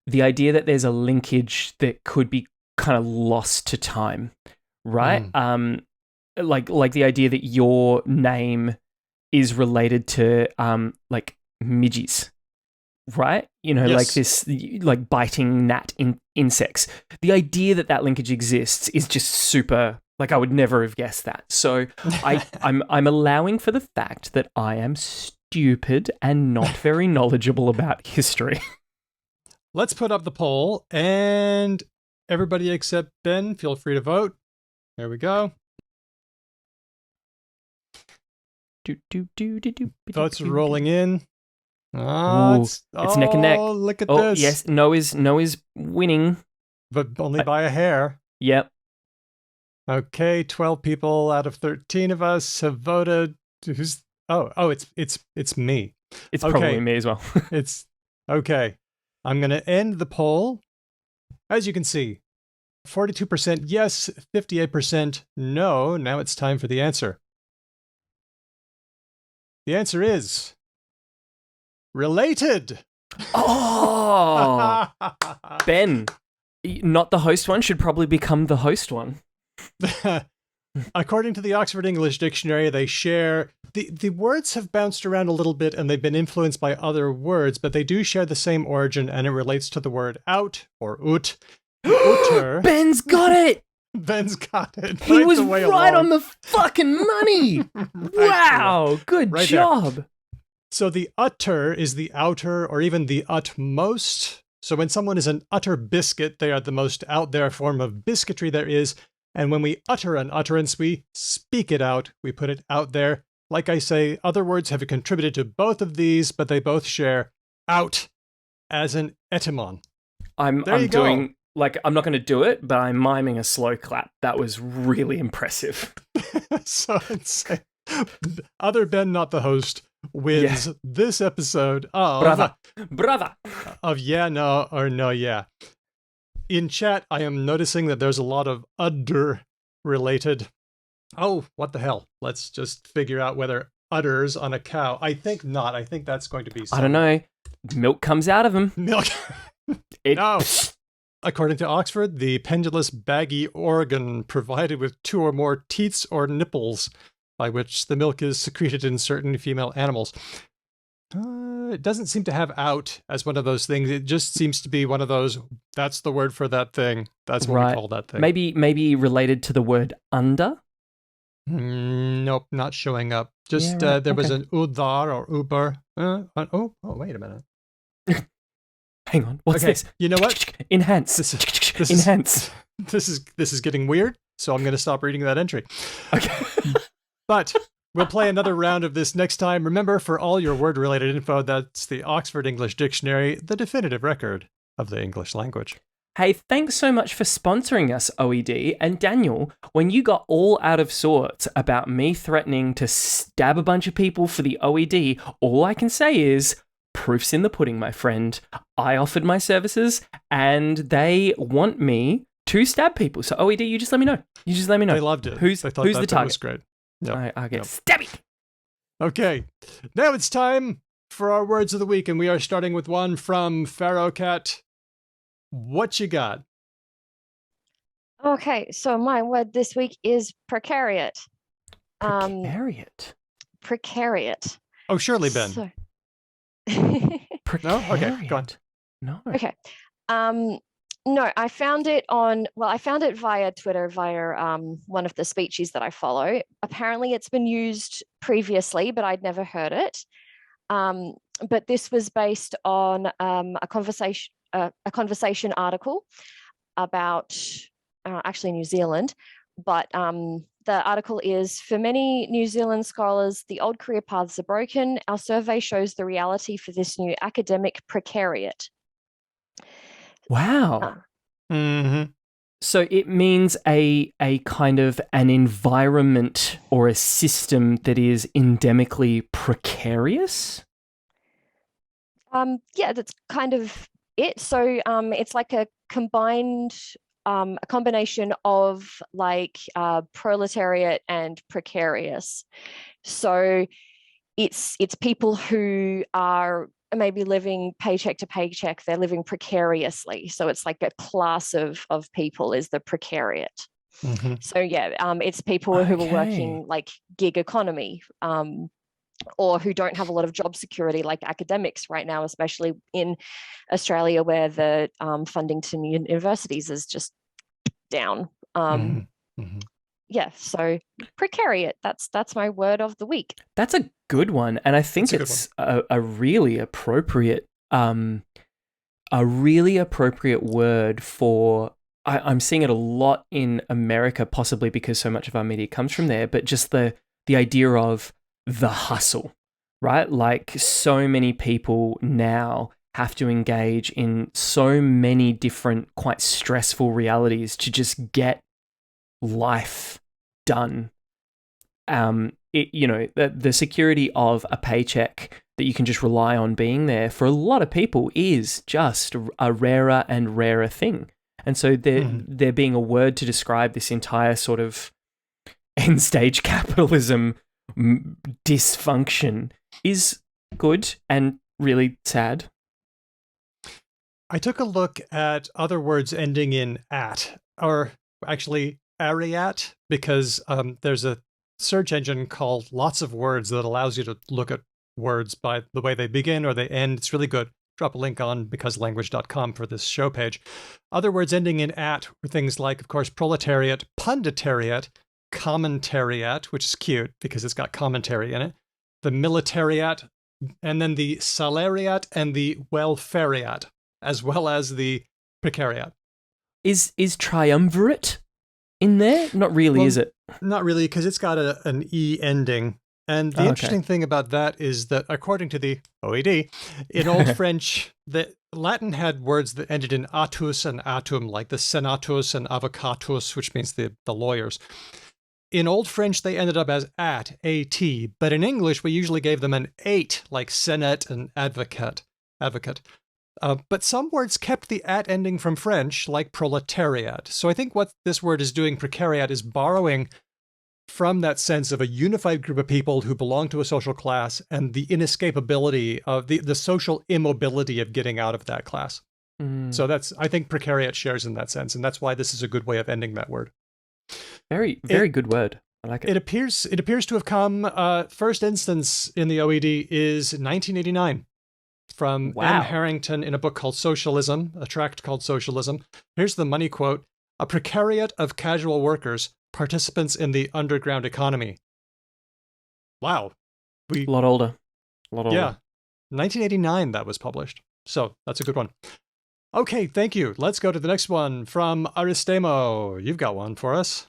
the idea that there's a linkage that could be kind of lost to time, right? Like the idea that your name is related to like midges, right? You know, Yes. like this, like biting gnat insects. The idea that that linkage exists is just super. Like, I would never have guessed that. So I'm allowing for the fact that I am stupid and not very knowledgeable about history. Let's put up the poll, and everybody except Ben, feel free to vote. There we go. Votes are rolling in. Oh, it's neck and neck. Look at Oh, this. yes, no is winning. But only by a hair. Yep. Okay, 12 people out of 13 of us have voted. It's me. It's Okay. probably me as well. It's okay. I'm going to end the poll. As you can see, 42% yes, 58% no. Now it's time for the answer. The answer is related. Oh, Ben, not the host one, should probably become the host one. According to the Oxford English Dictionary, they share the words have bounced around a little bit and they've been influenced by other words, but they do share the same origin, and it relates to the word out or ut. Utter. Ben's got it. Ben's got it. He was the way right along. on the fucking money. Wow, good Right job. there. So the utter is the outer or even the utmost. So when someone is an utter biscuit, they are the most out there form of biscuitry there is. And when we utter an utterance, we speak it out. We put it out there. Like I say, other words have contributed to both of these, but they both share out as an etymon. I'm you go. doing, like, I'm not going to do it, but I'm miming a slow clap. That was really impressive. So insane. Other Ben, not the host, wins this episode of Brava. of Yeah, No, or No, Yeah. In chat, I am noticing that there's a lot of udder related. Oh, what the hell? Let's just figure out whether udders on a cow. I think not. I think that's going to be I don't know. Milk comes out of him. Milk. No. According to Oxford, the pendulous baggy organ provided with two or more teats or nipples by which the milk is secreted in certain female animals. It doesn't seem to have out as one of those things. It just seems to be one of those, that's the word for that thing. That's what we call that thing. Maybe related to the word under? Nope, not showing up. Just there was an udar or uber. Wait a minute. Hang on. What's this? You know what? Enhance. Enhance. This is getting weird, so I'm going to stop reading that entry. Okay. But we'll play another round of this next time. Remember, for all your word-related info, that's the Oxford English Dictionary, the definitive record of the English language. Hey, thanks so much for sponsoring us, OED. And Daniel, when you got all out of sorts about me threatening to stab a bunch of people for the OED, all I can say is, proof's in the pudding, my friend. I offered my services, and they want me to stab people. So OED, you just let me know. They loved it. Who's they thought the that target? was great. Yep. I get stabby. Okay, now it's time for our words of the week, and we are starting with one from PharaohKatt. What you got? Okay, so my word this week is precariat. Precariat. Precariat. Oh, surely, Ben. So... No? Okay, go on. No. Okay. No, I found it via Twitter, via one of the speeches that I follow. Apparently it's been used previously, but I'd never heard it. But this was based on a conversation article about actually New Zealand. But the article is, for many New Zealand scholars, the old career paths are broken. Our survey shows the reality for this new academic precariat. Wow. Mm-hmm. So it means a kind of an environment or a system that is endemically precarious? Yeah, that's kind of it. So it's like a combination of like proletariat and precarious. So it's people who are maybe living paycheck to paycheck. They're living precariously. So it's like a class of people is the precariat. Mm-hmm. So yeah, it's people who are working like gig economy. or who don't have a lot of job security, like academics right now, especially in Australia, where the funding to universities is just down. Yeah, so precariat. That's my word of the week. That's a good one, and I think it's a really appropriate word for. I'm seeing it a lot in America, possibly because so much of our media comes from there. But just the idea of the hustle, right? Like so many people now have to engage in so many different, quite stressful realities to just get life done. The security of a paycheck that you can just rely on being there for a lot of people is just a rarer and rarer thing. And so there being a word to describe this entire sort of end stage capitalism dysfunction is good and really sad. I took a look at other words ending in at, or actually Ariat, because there's a search engine called Lots of Words that allows you to look at words by the way they begin or they end. It's really good. Drop a link on becauselanguage.com for this show page. Other words ending in at were things like, of course, proletariat, punditariat, commentariat, which is cute because it's got commentary in it, the militariat, and then the salariat and the welfariat, as well as the precariat. Is triumvirate in there? Not really, is it? Not really, because it's got an E ending. And the interesting thing about that is that, according to the OED, in Old French, the Latin had words that ended in atus and atum, like the senatus and avocatus, which means the lawyers. In Old French, they ended up as at, A-T, but in English, we usually gave them an ate, like senet and advocate. But some words kept the at ending from French, like proletariat. So I think what this word is doing, precariat, is borrowing from that sense of a unified group of people who belong to a social class and the inescapability of the social immobility of getting out of that class. So I think precariat shares in that sense, and that's why this is a good way of ending that word. Very, very good word. I like it. It appears to have come, first instance in the OED is 1989 from M. Harrington in a book called Socialism, a tract called Socialism. Here's the money quote: "A precariat of casual workers, participants in the underground economy." Wow. A lot older. Yeah. 1989 that was published. So that's a good one. Okay, thank you. Let's go to the next one from Aristemo. You've got one for us.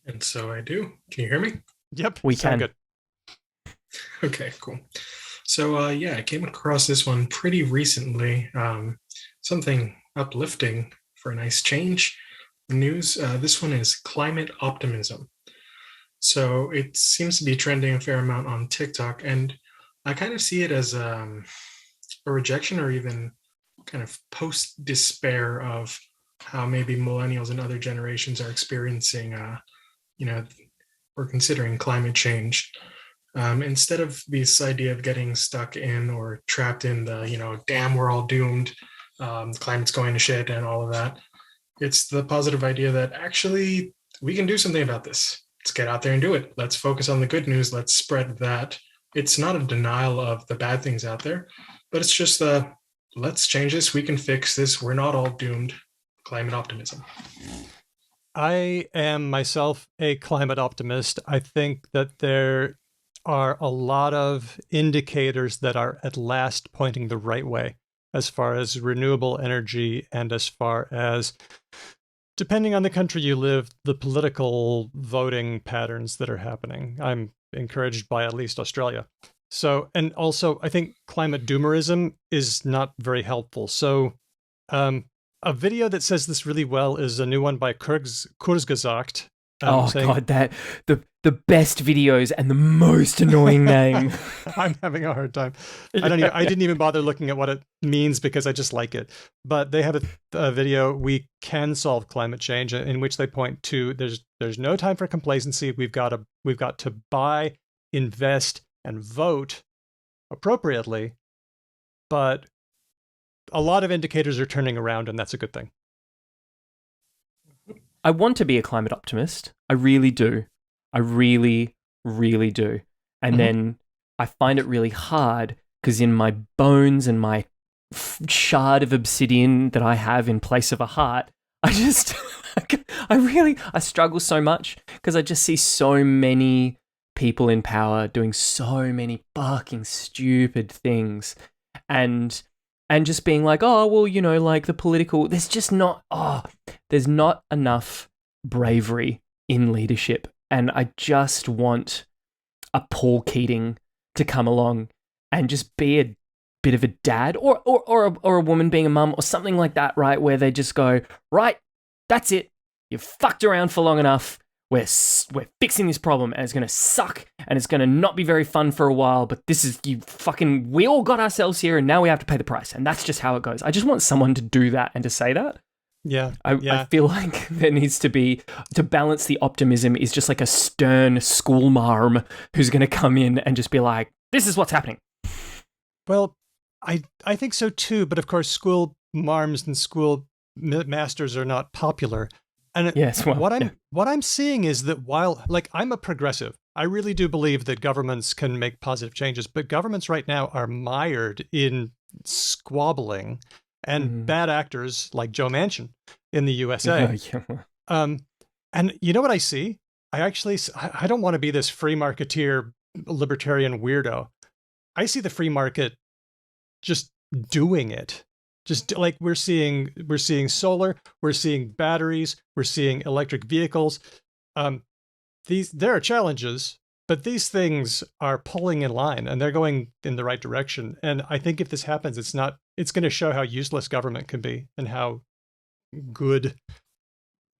And so I do. Can you hear me? Yep. We can. Good. Okay, cool. So I came across this one pretty recently. Something uplifting for a nice change. News. This one is climate optimism. So it seems to be trending a fair amount on TikTok, and I kind of see it as a rejection or even kind of post-despair of how maybe millennials and other generations are experiencing, or considering climate change. Instead of this idea of getting stuck in or trapped in the, damn, we're all doomed, the climate's going to shit and all of that. It's the positive idea that actually we can do something about this. Let's get out there and do it. Let's focus on the good news. Let's spread that. It's not a denial of the bad things out there, but it's just let's change this. We can fix this. We're not all doomed. Climate optimism. I am myself a climate optimist. I think that there are a lot of indicators that are at last pointing the right way as far as renewable energy and as far as, depending on the country you live, the political voting patterns that are happening. I'm encouraged by at least Australia. So, and also I think climate doomerism is not very helpful. So a video that says this really well is a new one by Kurzgesagt. God, the best videos and the most annoying name. I'm having a hard time. I didn't even bother looking at what it means because I just like it. But they have a video, "We Can Solve Climate Change," in which they point to there's no time for complacency. We've got to buy, invest, and vote appropriately. But a lot of indicators are turning around, and that's a good thing. I want to be a climate optimist. I really do. I really, really do. And then I find it really hard because in my bones and my shard of obsidian that I have in place of a heart, I just, I struggle so much because I just see so many people in power doing so many fucking stupid things and just being like, oh, well, you know, like the political, there's not enough bravery in leadership. And I just want a Paul Keating to come along and just be a bit of a dad or a woman being a mum or something like that, right? Where they just go, right, that's it. You've fucked around for long enough. We're fixing this problem and it's going to suck and it's going to not be very fun for a while, but we all got ourselves here and now we have to pay the price. And that's just how it goes. I just want someone to do that and to say that. Yeah. I feel like there needs to be, to balance the optimism is just like a stern school marm who's going to come in and just be like, this is what's happening. Well, I think so too, but of course school marms and school masters are not popular. And yes, well, what I'm seeing is that while, like, I'm a progressive, I really do believe that governments can make positive changes, but governments right now are mired in squabbling and bad actors like Joe Manchin in the USA. And you know what I see? I don't want to be this free marketeer libertarian weirdo. I see the free market just doing it. Just like we're seeing solar, we're seeing batteries, we're seeing electric vehicles. There are challenges, but these things are pulling in line and they're going in the right direction. And I think if this happens, it's going to show how useless government can be and how good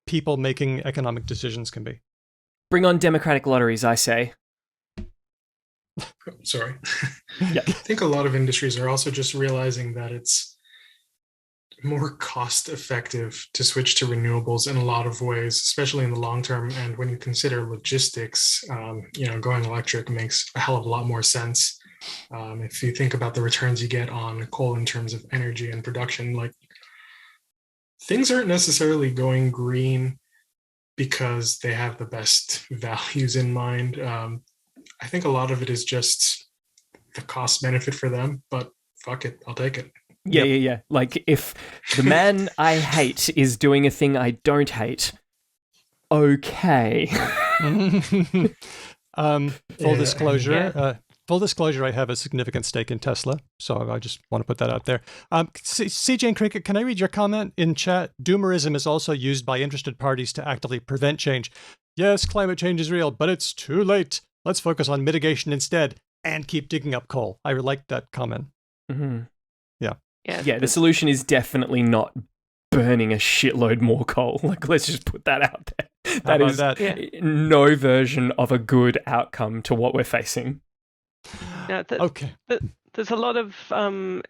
people making economic decisions can be. Bring on democratic lotteries, I say. Sorry. Yeah. I think a lot of industries are also just realizing that it's more cost effective to switch to renewables in a lot of ways, especially in the long term. And when you consider logistics, going electric makes a hell of a lot more sense. If you think about the returns you get on coal in terms of energy and production, like things aren't necessarily going green because they have the best values in mind. I think a lot of it is just the cost benefit for them, but fuck it, I'll take it. Yeah. Like if the man I hate is doing a thing I don't hate, okay. Full disclosure, I have a significant stake in Tesla, so I just want to put that out there. seejanecricket, can I read your comment in chat? Doomerism is also used by interested parties to actively prevent change. Yes, climate change is real, but it's too late. Let's focus on mitigation instead and keep digging up coal. I like that comment. Mm-hmm. Yeah. Yeah, the solution is definitely not burning a shitload more coal. Like, let's just put that out there. That is no version of a good outcome to what we're facing. Okay. There's a lot of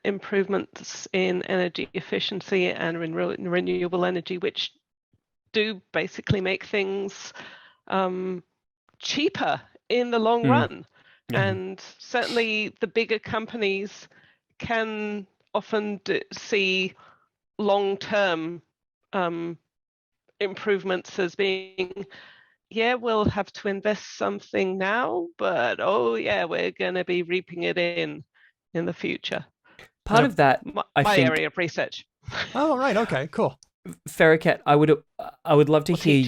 improvements in energy efficiency and in renewable energy, which do basically make things cheaper in the long run. Yeah. And certainly the bigger companies can often see long-term improvements as being, we'll have to invest something now, but we're going to be reaping it in the future. Part of that, I think, area of research. Oh, right. Okay, cool. PharaohKatt, I would love to hear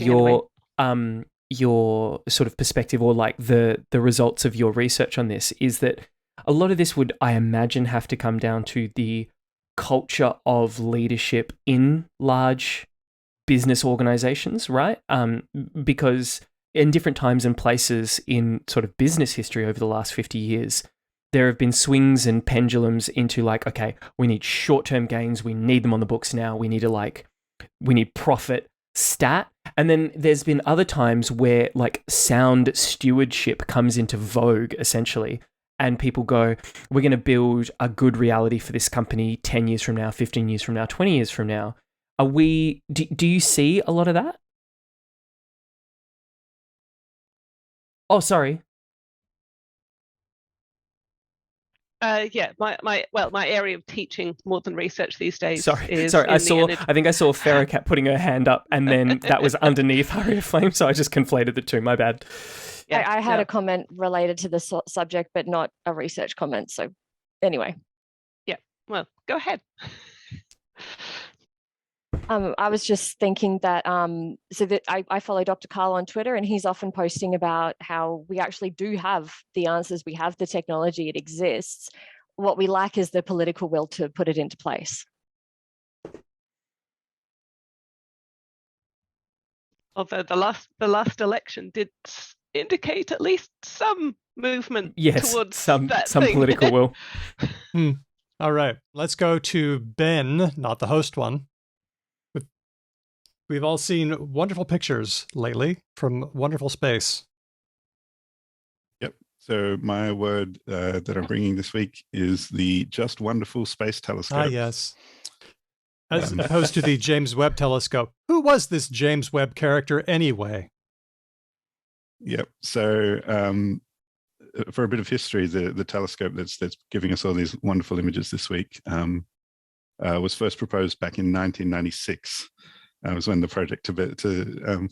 your sort of perspective or like the results of your research on this. Is that a lot of this would, I imagine, have to come down to the culture of leadership in large business organizations, right? Because in different times and places in sort of business history over the last 50 years, there have been swings and pendulums into like, okay, we need short-term gains. We need them on the books now. We need profit stat. And then there's been other times where like sound stewardship comes into vogue, essentially. And people go, we're going to build a good reality for this company 10 years from now, 15 years from now, 20 years from now. Do you see a lot of that? Oh, sorry. My area of teaching more than research these days. Sorry. I think I saw PharaohKatt putting her hand up, and then that was underneath Ariaflame, so I just conflated the two. My bad. Yeah, I had no. a comment related to the subject, but not a research comment. So anyway. Yeah, well, go ahead. I was just thinking that so that I follow Dr. Carl on Twitter, and he's often posting about how we actually do have the answers. We have the technology, it exists. What we lack is the political will to put it into place. Although the last election did indicate at least some movement towards some that some thing. political will. All right, let's go to Ben, not the host one. We've all seen wonderful pictures lately from wonderful space. Yep. So my word that I'm bringing this week is the Just Wonderful Space Telescope. Ah, yes. As opposed to the James Webb Telescope. Who was this James Webb character anyway? Yep. So for a bit of history, the telescope that's giving us all these wonderful images this week was first proposed back in 1996. Was when the project to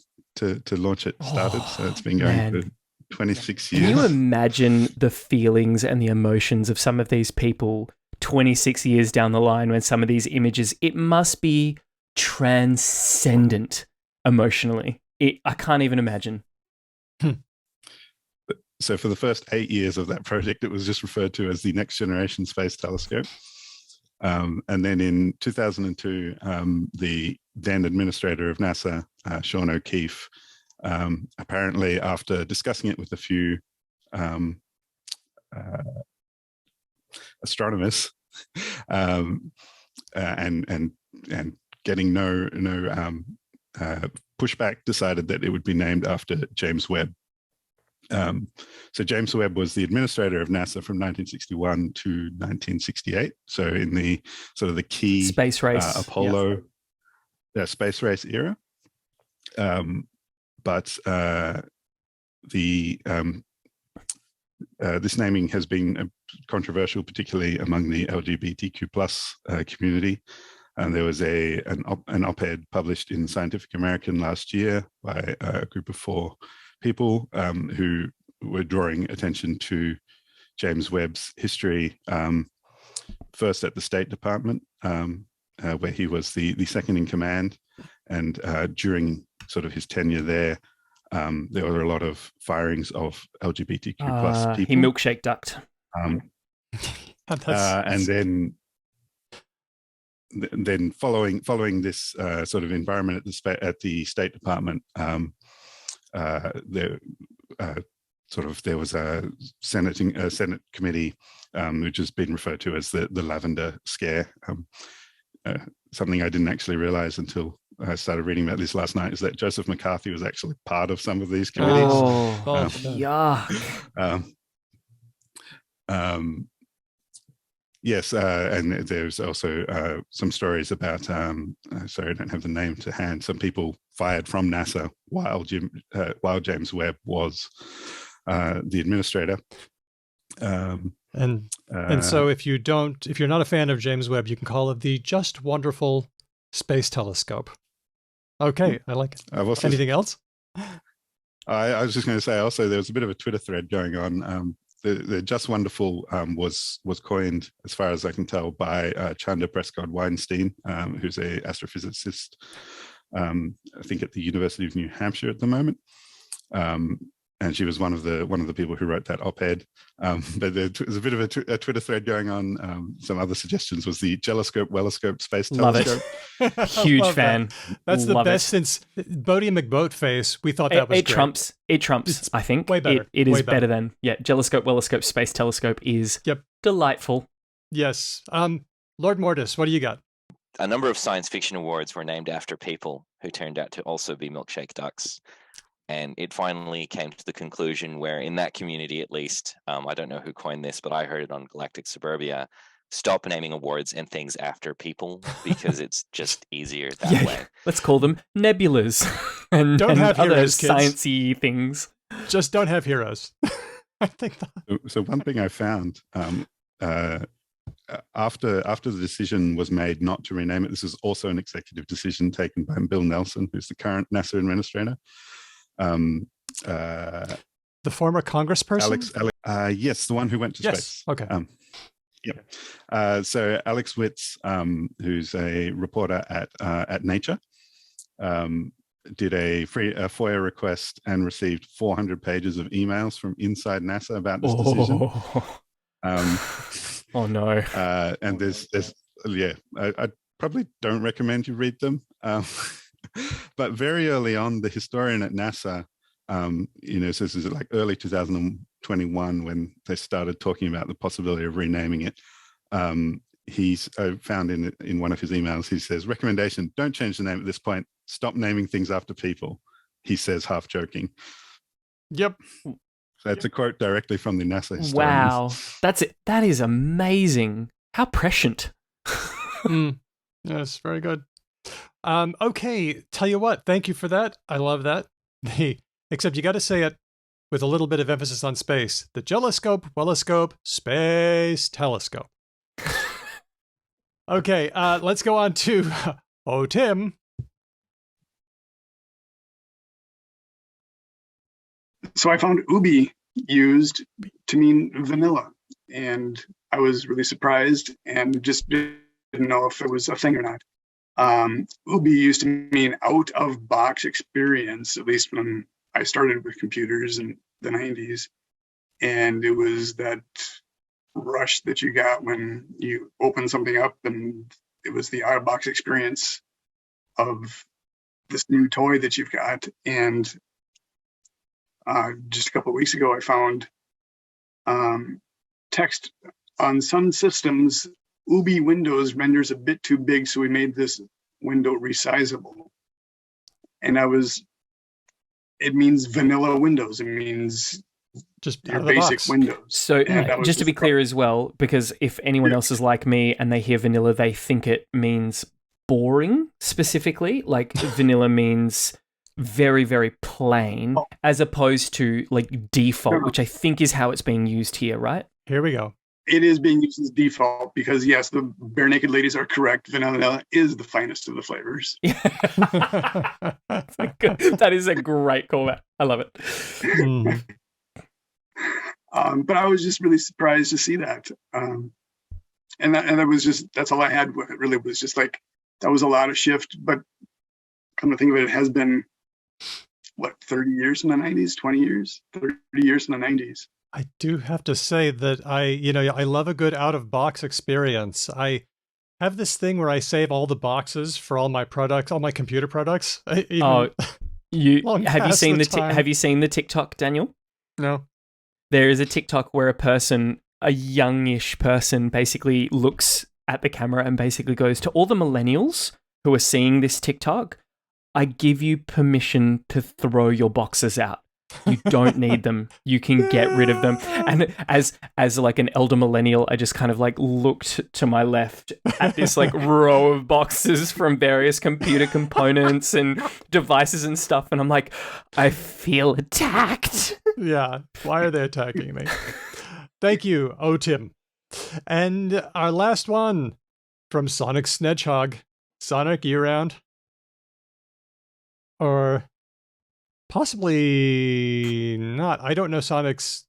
launch it started. So it's been going for 26 years. Can you imagine the feelings and the emotions of some of these people 26 years down the line when some of these images, it must be transcendent emotionally. I can't even imagine. So for the first 8 years of that project, it was just referred to as the Next Generation Space Telescope. And then in 2002, the then administrator of NASA, Sean O'Keefe, apparently after discussing it with a few astronomers and getting no pushback, decided that it would be named after James Webb. So James Webb was the administrator of NASA from 1961 to 1968. So in the sort of the key space race, Apollo space race era. But this naming has been controversial, particularly among the LGBTQ plus community. And there was an op-ed published in Scientific American last year by a group of 4 people who were drawing attention to James Webb's history, first at the State Department, where he was the second in command. And during sort of his tenure there, there were a lot of firings of LGBTQ plus people. He milkshake ducked. And then following this sort of environment at the State Department, there was a Senate committee which has been referred to as the Lavender Scare. Something I didn't actually realize until I started reading about this last night is that Joseph McCarthy was actually part of some of these committees. Yes, and there's also some stories about, sorry, I don't have the name to hand, some people fired from NASA while James Webb was the administrator. And so if you're not a fan of James Webb, you can call it the Just Wonderful Space Telescope. Okay, I like it. Anything else? I was just going to say also there was a bit of a Twitter thread going on. The Just Wonderful was coined, as far as I can tell, by Chanda Prescott Weinstein, who's an astrophysicist, I think at the University of New Hampshire at the moment. And she was one of the people who wrote that op-ed. But there was a bit of a Twitter thread going on. Some other suggestions was the Jelloscope Welloscope Space Telescope. Love it. Huge fan. That's the best since Bodie McBoatface. We thought that was great. It trumps, I think. Way better. It is better than, Jelloscope Welloscope Space Telescope is delightful. Yes. Lord Mortis, what do you got? A number of science fiction awards were named after people who turned out to also be milkshake ducks. And it finally came to the conclusion where, in that community at least, I don't know who coined this, but I heard it on Galactic Suburbia, stop naming awards and things after people because it's just easier that way. Let's call them nebulas and have other heroes, kids. sciencey things. Just don't have heroes. I think that. So one thing I found after the decision was made not to rename it, this is also an executive decision taken by Bill Nelson, who's the current NASA administrator. The The former congressperson? Yes, the one who went to yes. space. Okay. Yep. So Alex Witz, who's a reporter at Nature, did a FOIA request and received 400 pages of emails from inside NASA about this decision. Oh no! And there's I probably don't recommend you read them. But very early on, the historian at NASA, so this is like early 2021 when they started talking about the possibility of renaming it. He's found in one of his emails, he says, recommendation, don't change the name at this point. Stop naming things after people, he says, half joking. Yep. That's a quote directly from the NASA historians. Wow. That's it. That is amazing. How prescient. Yes, very good. Okay, tell you what, thank you for that. I love that. Except you got to say it with a little bit of emphasis on space. The Jelloscope, Welloscope, Space Telescope. Okay, let's go on to Tim. So I found ubi used to mean vanilla, and I was really surprised and just didn't know if it was a thing or not. Ubi used to mean out of box experience, at least when I started with computers in the 90s. And it was that rush that you got when you open something up and it was the out of box experience of this new toy that you've got. And just a couple of weeks ago, I found text on some systems, ubi windows renders a bit too big, so we made this window resizable. And it means vanilla windows. It means just your basic windows. So just to be clear as well, because if anyone else is like me and they hear vanilla, they think it means boring specifically. Like vanilla means very, very plain, as opposed to like default, which I think is how it's being used here, right? Here we go. It is being used as default because, yes, the Bare Naked Ladies are correct. Vanilla is the finest of the flavors. That is a great callback. I love it. But I was just really surprised to see that. And that was just, that's all I had with it, really, was just like, that was a lot of shift. But come to think of it, it has been, 30 years in the 90s, 20 years, 30 years in the 90s. I do have to say that I love a good out-of-box experience. I have this thing where I save all the boxes for all my products, all my computer products. Have you seen the TikTok, Daniel? No. There is a TikTok where a youngish person basically looks at the camera and basically goes to all the millennials who are seeing this TikTok, I give you permission to throw your boxes out. You don't need them. You can get rid of them. And as like an elder millennial, I just kind of like looked to my left at this like row of boxes from various computer components and devices and stuff. And I'm like, I feel attacked. Yeah. Why are they attacking me? Thank you, Tim. And our last one from Sonic Snedgehog. Sonic, you around? Or possibly not. I don't know Sonic's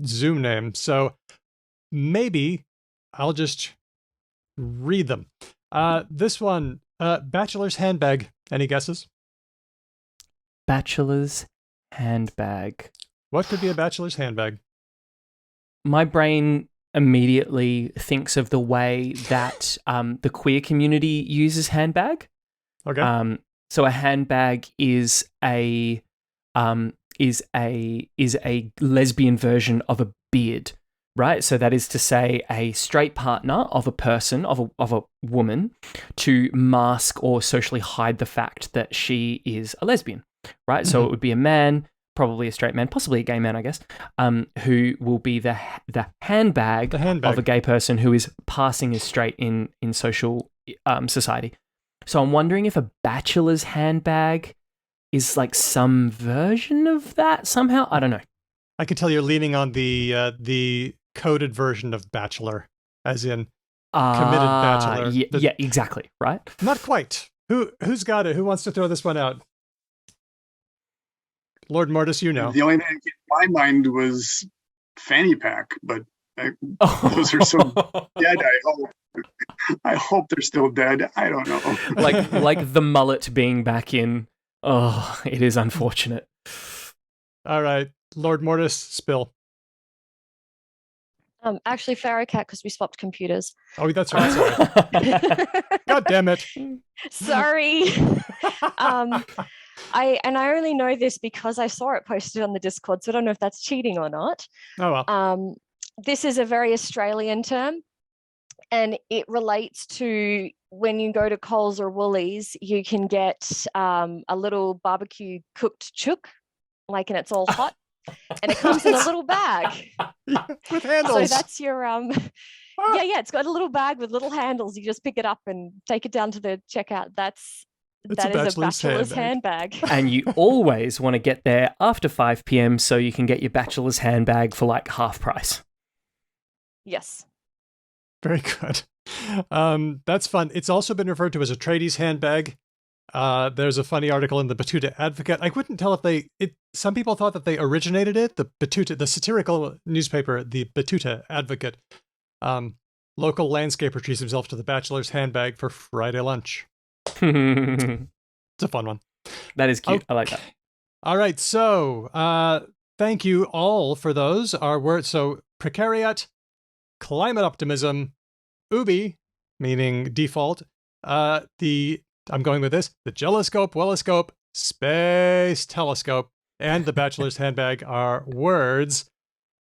Zoom name, so maybe I'll just read them. This one, bachelor's handbag. Any guesses? Bachelor's handbag. What could be a bachelor's handbag? My brain immediately thinks of the way that the queer community uses handbag. Okay. So a handbag is a lesbian version of a beard, right? So that is to say, a straight partner of a person, of a woman, to mask or socially hide the fact that she is a lesbian, right? So it would be a man, probably a straight man, possibly a gay man, I guess, who will be the handbag of a gay person who is passing as straight in social society. So I'm wondering if a bachelor's handbag is like some version of that somehow. I don't know. I can tell you're leaning on the coded version of bachelor, as in committed bachelor. Yeah, exactly. Right. Not quite. Who's got it? Who wants to throw this one out? Lord Mortis, you know. The only thing that came to my mind was fanny pack, but those are so dead. I hope they're still dead. I don't know. like the mullet being back in. Oh, it is unfortunate. All right, Lord Mortis, spill. Actually, PharaohKatt, because we swapped computers. Oh, that's right. Sorry. God damn it. Sorry. I only know this because I saw it posted on the Discord, so I don't know if that's cheating or not. Oh well. This is a very Australian term, and it relates to when you go to Coles or Woolies, you can get a little barbecue cooked chook, and it's all hot, and it comes in a little bag with handles. So that's your yeah, it's got a little bag with little handles. You just pick it up and take it down to the checkout. That is a bachelor's handbag. And you always want to get there after 5 p.m. so you can get your bachelor's handbag for like half price. Yes. Very good. That's fun. It's also been referred to as a tradies handbag. There's a funny article in the Batuta Advocate. I couldn't tell if some people thought that they originated it. The satirical newspaper, the Batuta Advocate. Local landscaper treats himself to the bachelor's handbag for Friday lunch. It's a fun one. That is cute. I like that. All right. So, thank you all for those. Our words. So, precariat, climate optimism, ubi, meaning default. I'm going with this. The jeloscope, welloscope, space telescope, and the bachelor's handbag are words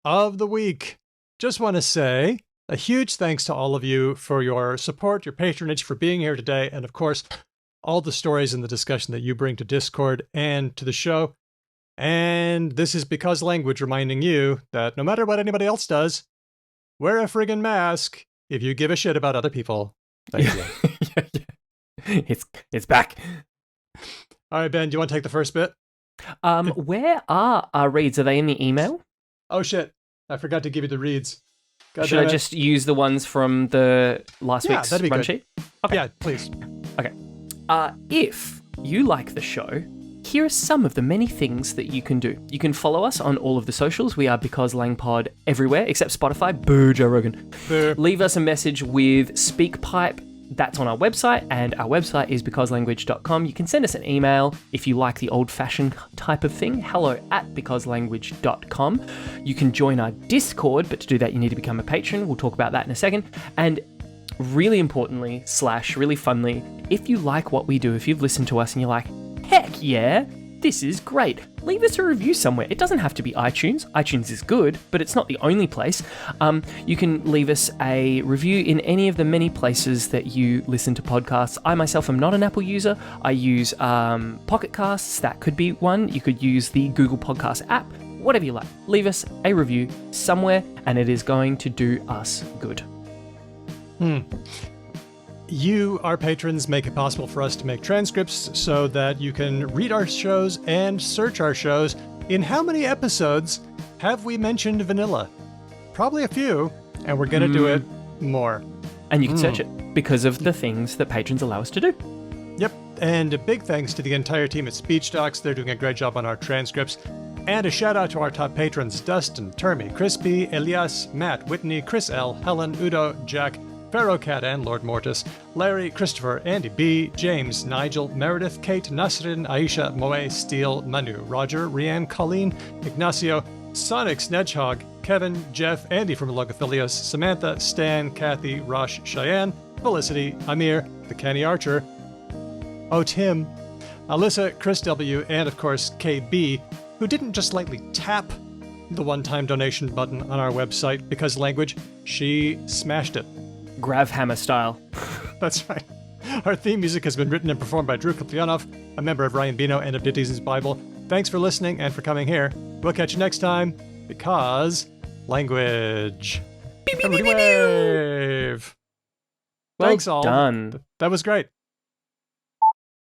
of the week. Just want to say a huge thanks to all of you for your support, your patronage, for being here today, and of course, all the stories and the discussion that you bring to Discord and to the show. And this is Because Language reminding you that no matter what anybody else does, wear a friggin' mask if you give a shit about other people. Thank you. It's back. All right, Ben, do you want to take the first bit? Where are our reads? Are they in the email? Oh, shit. I forgot to give you the reads. Should I just use the ones from the last week's run sheet? Okay. Yeah, please. Okay. If you like the show, here are some of the many things that you can do. You can follow us on all of the socials. We are Because Lang Pod everywhere except Spotify. Boo, Joe Rogan. Boo. Leave us a message with SpeakPipe. That's on our website, and our website is becauselanguage.com. You can send us an email if you like the old-fashioned type of thing, hello@becauselanguage.com. You can join our Discord, but to do that you need to become a patron. We'll talk about that in a second. And really importantly, / really funly, if you like what we do, if you've listened to us and you're like, heck yeah, this is great, leave us a review somewhere. It doesn't have to be iTunes. iTunes is good, but it's not the only place. You can leave us a review in any of the many places that you listen to podcasts. I myself am not an Apple user. I use Pocket Casts. That could be one. You could use the Google Podcast app. Whatever you like. Leave us a review somewhere, and it is going to do us good. You, our patrons, make it possible for us to make transcripts so that you can read our shows and search our shows. In how many episodes have we mentioned vanilla? Probably a few, and we're going to do it more. And you can search it because of the things that patrons allow us to do. Yep, and a big thanks to the entire team at SpeechDocs. They're doing a great job on our transcripts. And a shout out to our top patrons, Dustin, Termy, Crispy, Elias, Matt, Whitney, Chris L, Helen, Udo, Jack, PharaohKatt and Lord Mortis, Larry, Christopher, Andy B, James, Nigel, Meredith, Kate, Nasrin, Aisha, Moe, Steele, Manu, Rodger, Rianne, Colleen, Ignacio, Sonic, Snedgehog, Kevin, Jeff, Andy from Logophilius, Samantha, Stan, Kathy, Rosh, Cheyenne, Felicity, Amir, the Canny Archer, Tim, Alyssa, Chris W, and of course KB, who didn't just lightly tap the one-time donation button on our website Because Language, she smashed it. Gravhammer style. That's right. Our theme music has been written and performed by Drew Kaplyanov, a member of Ryan Bino and of Ditte's Bible. Thanks for listening and for coming here. We'll catch you next time. Because Language. Everybody wave. Well Thanks all. done. That was great.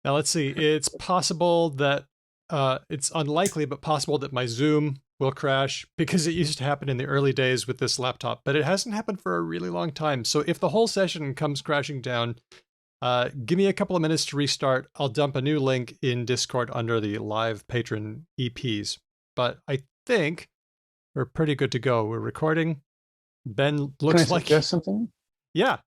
Now let's see. It's possible that it's unlikely, but possible that my Zoom will crash because it used to happen in the early days with this laptop, but it hasn't happened for a really long time. So if the whole session comes crashing down, Give me a couple of minutes to restart. I'll dump a new link in Discord under the live patron EPs. But I think we're pretty good to go. We're recording. Ben looks Can I like... suggest something? Yeah.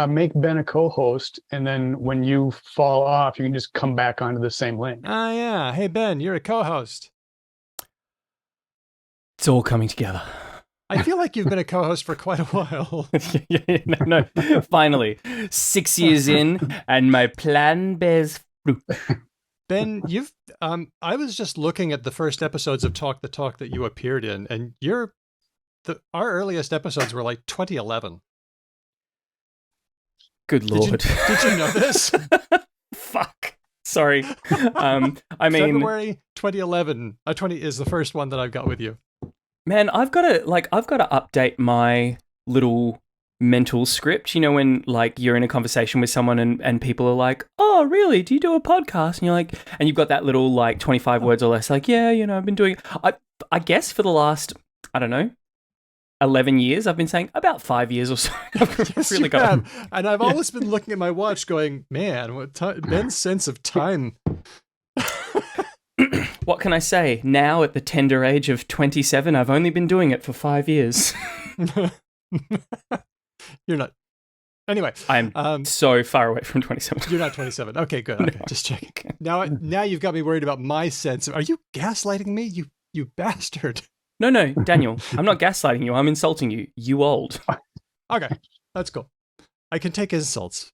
Make Ben a co-host, and then when you fall off, you can just come back onto the same link. Ah, yeah. Hey, Ben, you're a co-host. It's all coming together. I feel like you've been a co-host for quite a while. No. Finally, 6 years in, and my plan bears fruit. Ben, you've I was just looking at the first episodes of Talk the Talk that you appeared in, and our earliest episodes were like 2011. Good Lord. Did you know this? Fuck. Sorry. I mean, February 2011. 20 is the first one that I've got with you. Man, I've got to update my little mental script. You know, when like you're in a conversation with someone and people are like, "Oh, really? Do you do a podcast?" And you're like, and you've got that little like 25 words or less, like, "Yeah, you know, I've been doing." I guess for the last, I don't know, 11 years, I've been saying about 5 years or so. Yes, really got. And I've always been looking at my watch, going, "Man, what Ben's sense of time." What can I say? Now, at the tender age of 27, I've only been doing it for 5 years. You're not. Anyway, I'm so far away from 27. You're not 27. Okay, good. Okay, No. just checking. Now you've got me worried about my sense. Are you gaslighting me? You bastard. No, Daniel, I'm not gaslighting you. I'm insulting you. You old. Okay, that's cool. I can take insults.